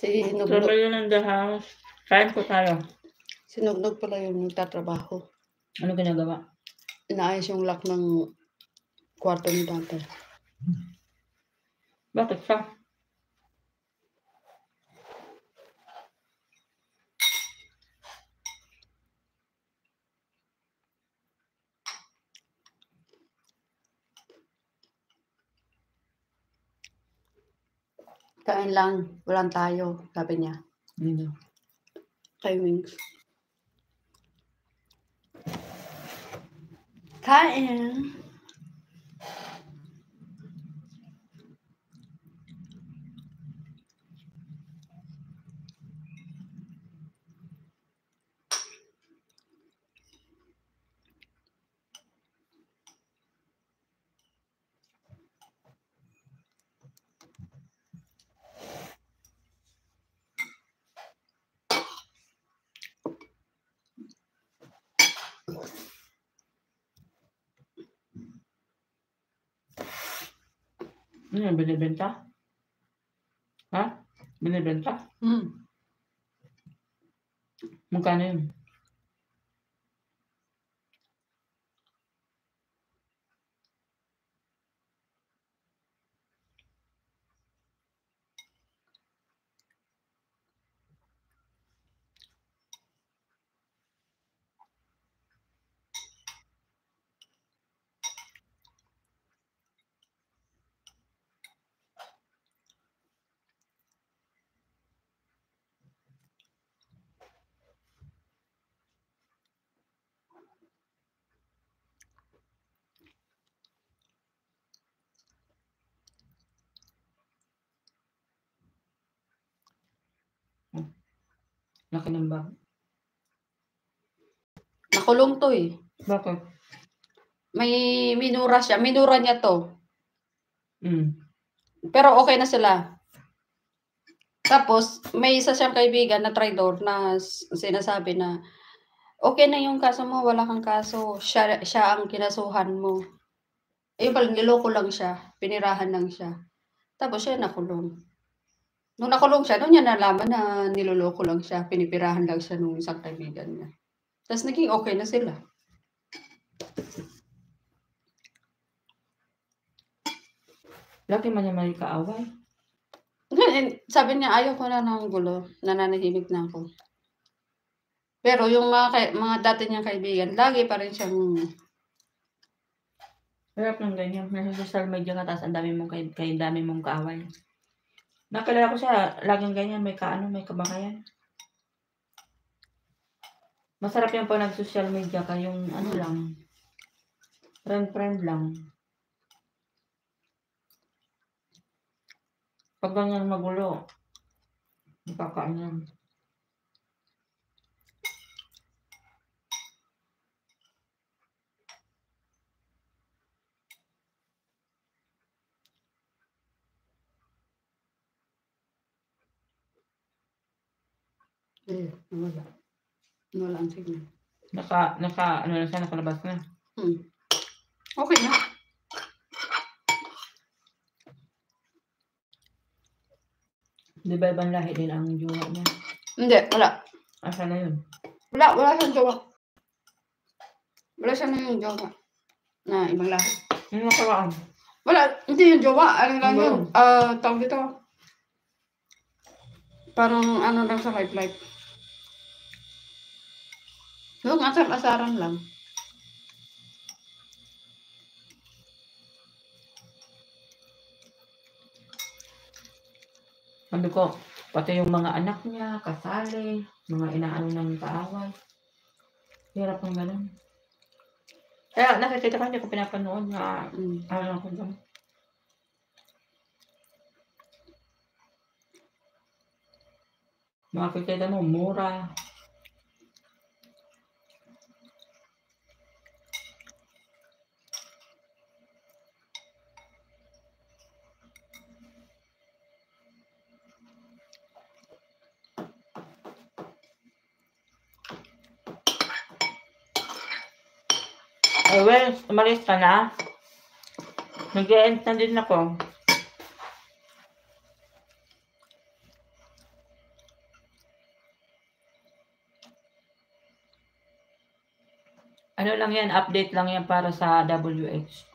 Sabi Sinugnog, yun ng the house. Kain po tayo. sinugnog pala yung nagtatrabaho. Ano ginagawa? Inaayos yung lock ng kwarto ni tatay. Bakit siya? Kain lang, walang tayo, sabi niya. Hindi. Kay Wings. Kain. Ano, binibenta? Ha? Binibenta? Magkano yun? Laki ng bag. Nakulong to eh. Bakit? May minura siya. Minura niya to. Mm. Pero okay na sila. Tapos, may isa siyang kaibigan na traidor na sinasabi na okay na yung kaso mo, wala kang kaso. Siya ang kinasuhan mo. Eh, pala, niloko lang siya. Pinirahan lang siya. Tapos siya nakulong. Nung nakulong siya, doon niya nalaman na niloloko lang siya. Pinipirahan lang siya nung isang kaibigan niya. Tapos naging okay na sila. Laki man niya may kaaway. Sabi niya, ayaw ko na ng gulo. Nananahimik na ako. Pero yung mga dati niyang kaibigan, lagi pa rin siyang Hirap ng ganyan. Nasa social media ka, tapos ang dami mong dami mong kaaway. Nakilala ko siya, laging ganyan, may kabakayan. Masarap yan po nag-social media ka, yung ano lang, friend lang. Pag ganyan magulo, nakakain yan. nawala. Nawala ang signal. Ano na siya, nakalabas na. Okay na. Di ba ibang lahi din ang jowa niya? Hindi, wala. Asa na yun? Wala siyang jowa. Wala siyang yung jowa. Na ibang lahat. Yung nakaraan. Wala, hindi yung jowa. Ano lang Ano yun? Tawag dito. Parang ano lang sa life. Yung asar-asaran lang. Sabi ko, pati yung mga anak niya, kasali, mga inaano ng kaaway. Hirap ng ganun. Kaya nakikita ko, hindi ko pinapanood na ano ako dyan. Makikita mo, mura. Eh, well, umalis ka na. Nag-e-end na din ako. Ano lang yan, update lang yan para sa WH.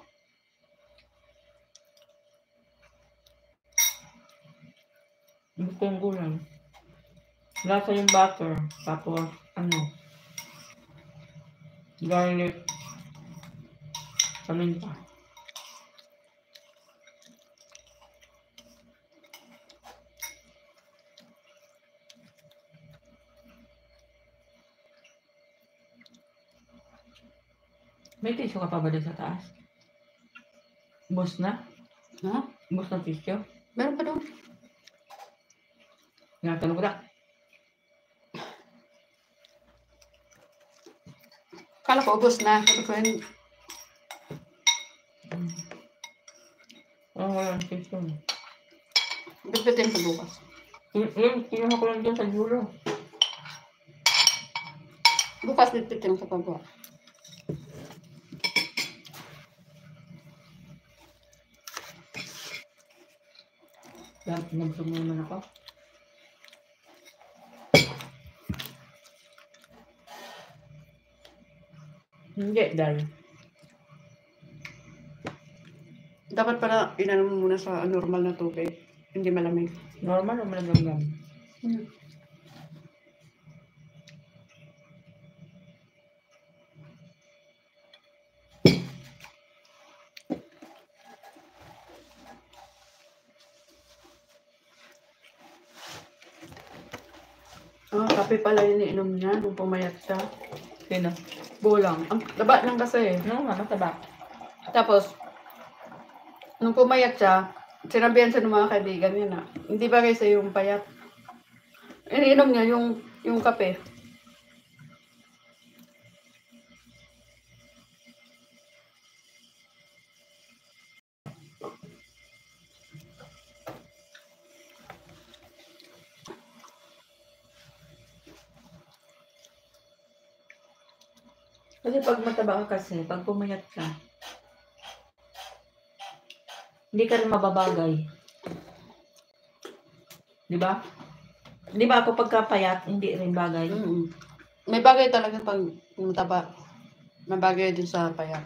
Gusto yung gulay. Lasa yung butter. Tapos, ano, garlic. Paminta. May tissue ka pa ba doon sa taas? Bus na? Ha? Bus na tissue? Meron pa doon. Tinatanong ko na. Kala ko ubos na. Sabi ko yun. Walang tissue. Bitbitin sa bukas. Yun, kinuha ko lang dyan sa dulo. Bukas bitbitin sa pagwa. Nabsog mo naman ako. Hindi, dahil. Dapat pala inano mo muna sa normal na tubig. Hindi malamig. Normal o malamig? Kape pala yung iniinom niya nung pumayat siya. Sino? Bulang. Ang taba lang kasi. No, mataba. Tapos, nung pumayat siya, sinabihan siya ng mga kaibigan niya na, hindi ba kasi yung payat? Iniinom niya yung kape. Kasi pag mataba ka kasi, pag pumayat ka, hindi ka rin mababagay. Di ba? Di ba ako pagkapayat, hindi rin bagay. May bagay talaga pag mataba. May bagay din sa payat.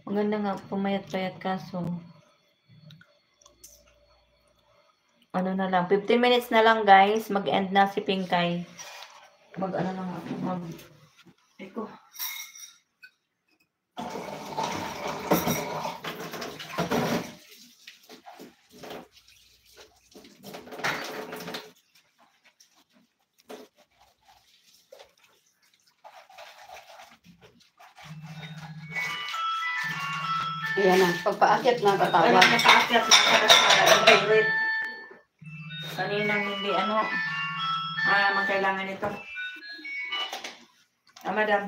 Maganda nga, pumayat-payat ka, so ano na lang, 15 minutes na lang guys, mag-end na si Pinkay. Mag-ano na nga, Eko. Ayan na. Pagpaakyat na, Ayun, tatawa. nakaakyat na para sa favorite. Kaninang hindi magkailangan ito. Madam.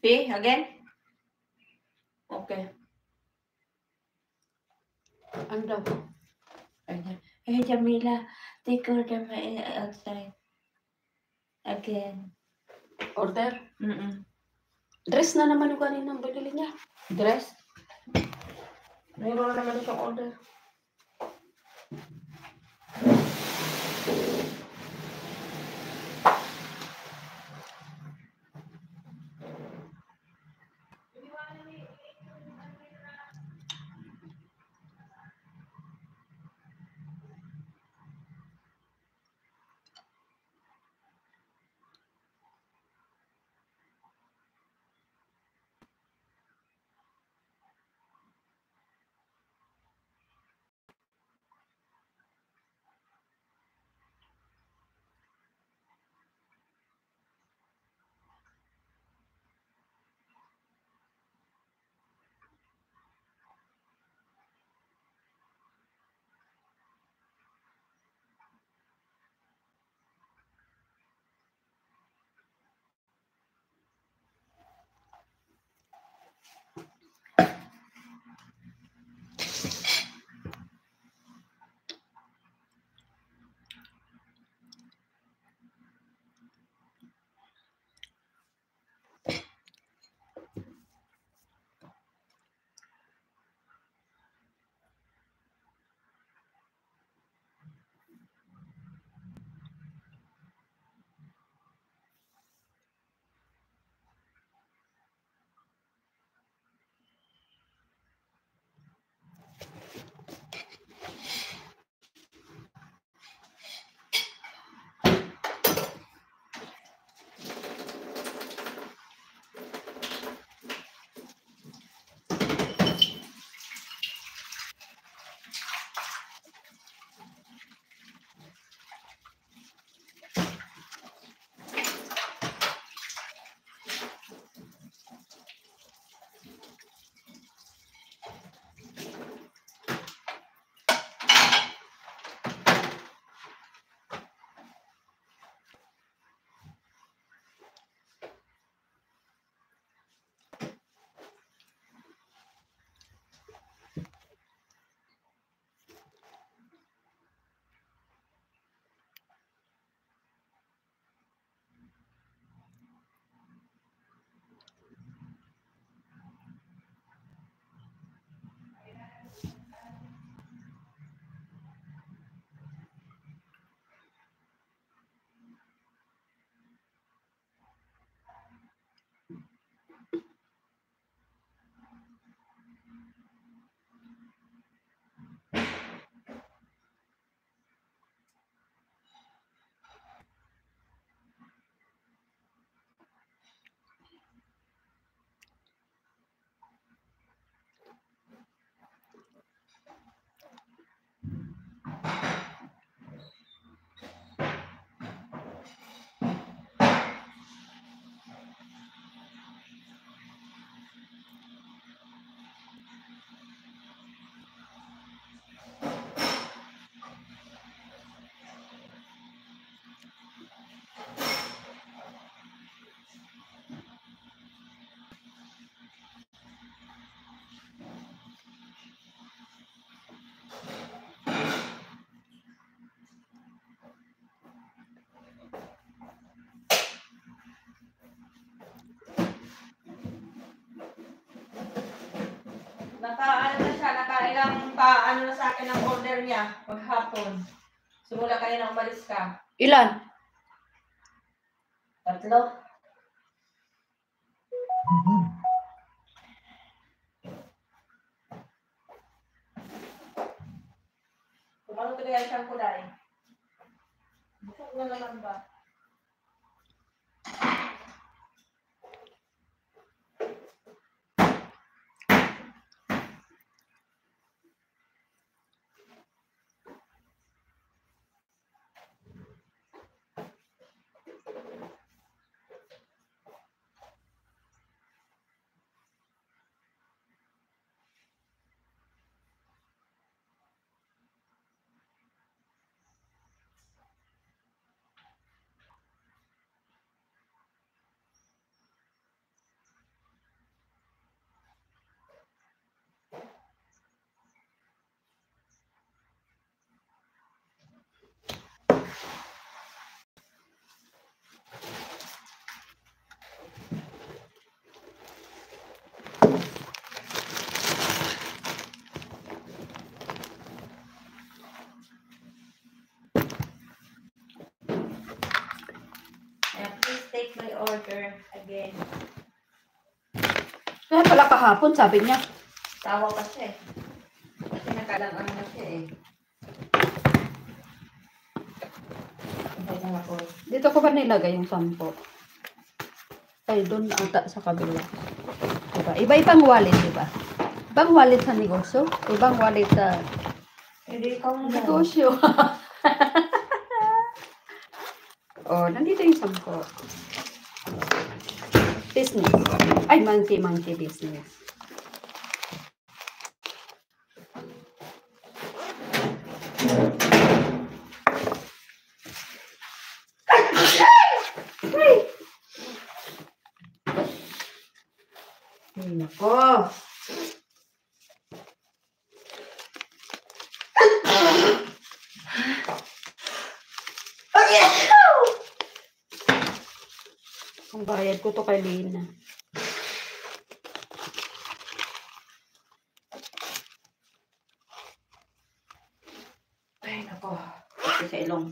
See, again? Okay. Ano daw? Hey, Jamila, take order my outside. Again. Order? Dress Dress na naman yung kaninang binili niya. Dress? Mayroon naman siyang order. Naka, ano na siya, nakailang pa, ano na sa akin ang order niya, maghapon. Simula kanina umalis ka. Ilan? 3. Kung ano kaya siyang kulay? Busog na naman ba? Please take my order again. Kaya pala kahapon, sabi niya. Tawa pa siya eh. Kasi nakalangan na siya eh. Dito ko ba nilagay yung 10? Ay, doon ata sa kabila. Diba? Iba-ibang wallet, diba? Ibang wallet sa negosyo, ibang wallet sa Hindi ikaw na. negosyo. Oh, nandito yung 10. Business. Ay, monkey business. Nako. Ang bayad ko to kay Lina. Ay, nako. Kasi sa ilong.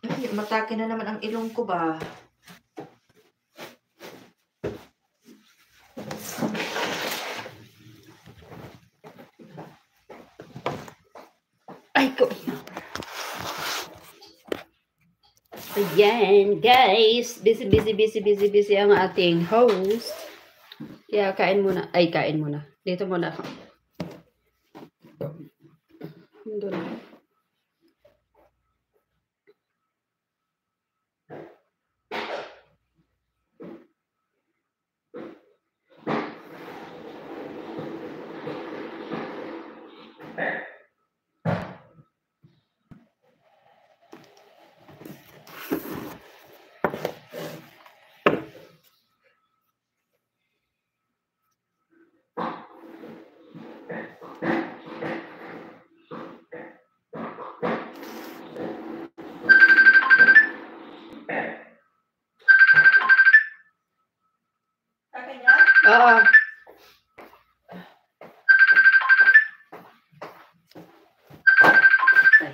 Ay, matake na naman ang ilong ko ba? Ay, ko. Ayan, guys. Busy ang ating host. Kaya kain muna. Ay, kain muna. Dito muna ako. Doon. Akin yan? Oo. Ay.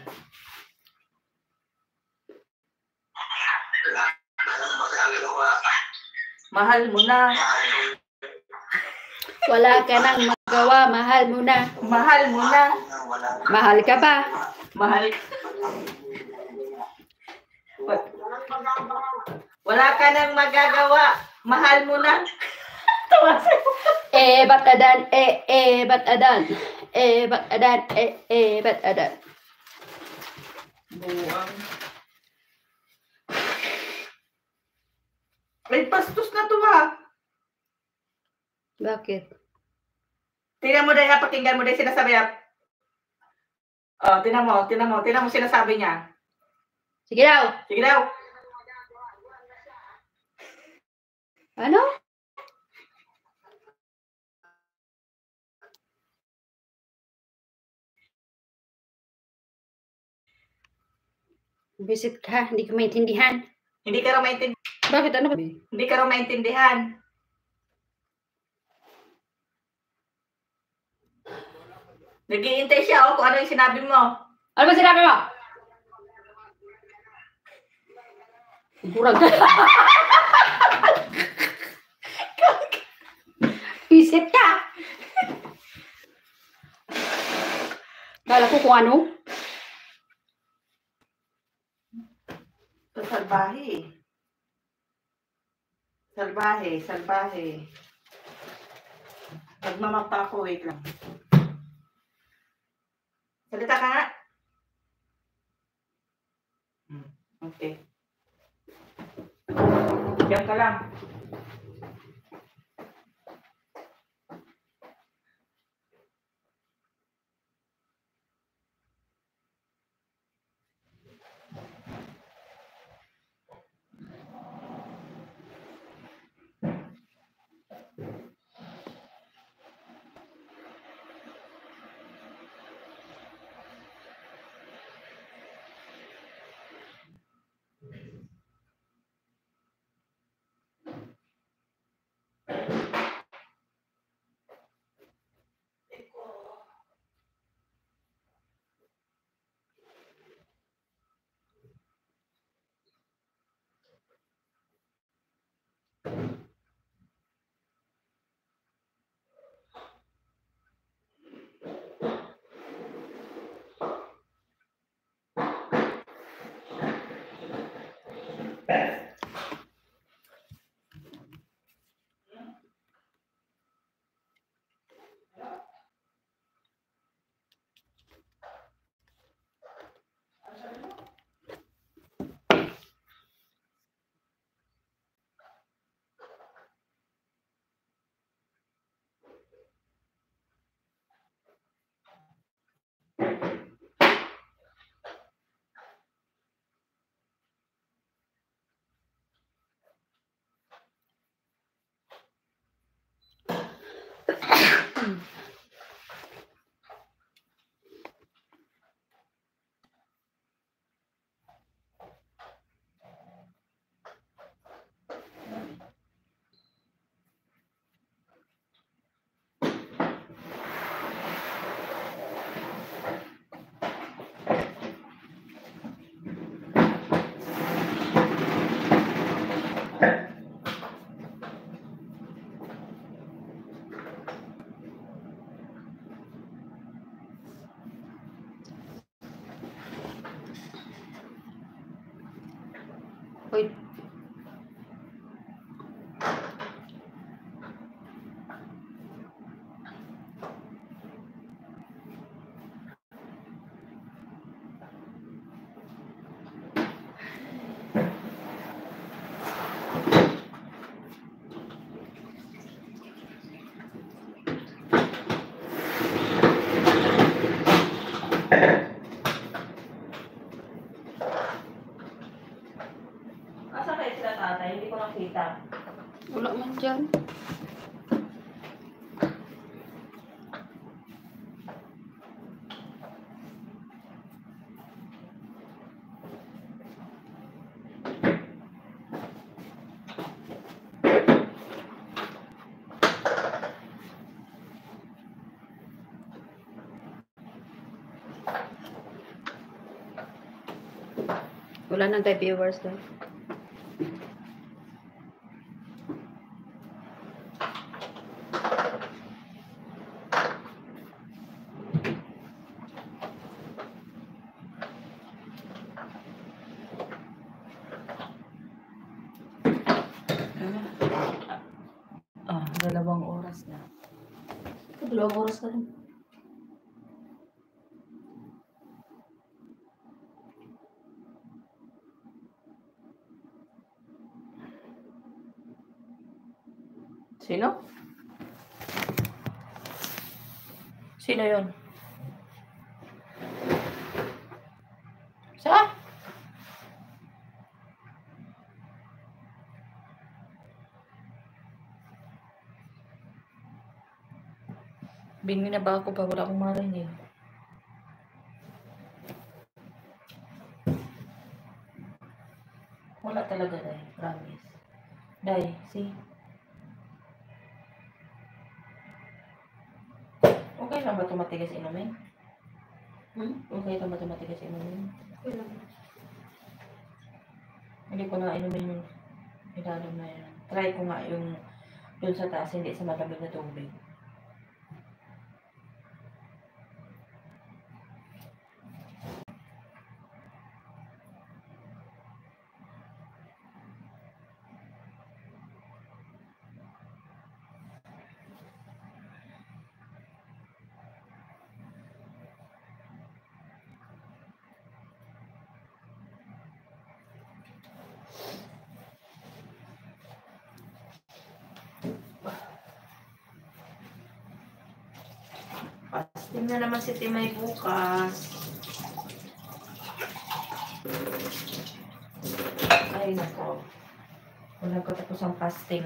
Mahal mo na. Wala ka nang magawa. Mahal mo na. Mahal mo na. Mahal ka ba? Mahal. Wala ka nang magagawa. Mahal mo na. Tawa sa'yo. Ba't adan? Ba't adan? Ba't adan? Ba't adan? Buwang. May pastos na to ha. Bakit? Tingnan mo dahil, pakinggan mo dahil sinasabi niya. Oh, tingnan mo sinasabi niya. Sige daw. Sige daw. Ano? Visit ka, hindi ka maintindihan. Hindi ka raw maintindihan. Bakit ano ba? Hindi ka raw maintindihan. Nag-iintay siya kung ano yung sinabi mo. Ano ba sinabi mo? Burag ka. Visit ka. Kala ko kung ano. Salbahe. Salbahe. Nagmamapa ako, wait lang. Salita ka nga. Okay. Diyan ka lang. Hoy. Asa kayo sila tatay? Hindi ko nakita. Wala man dyan. Wala nang tayo viewers doon. Ah, 2 oras na. 2 oras ka rin. Sino? Sino yun? Sa? Bingi na ba ako pa? Wala akong marinig. Wala talaga, Day. Promise. Day, see? Okay lang ba ito matigas inumin? Okay lang ba ito matigas inumin? Okay lang. Hindi ko na inumin yung ilalim na yun. Try ko nga yung dun sa taas, hindi sa malamig na tubig. Fasting na naman si Timay bukas. Ay, nako. Wala ko tapos ang fasting.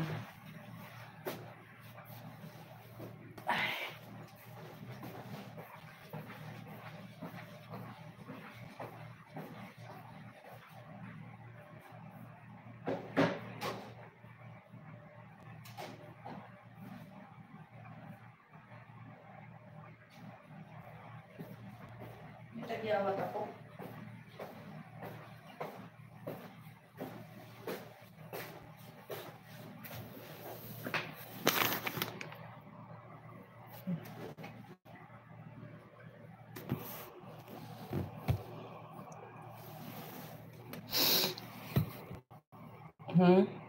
Nagyawat ako. Hmm?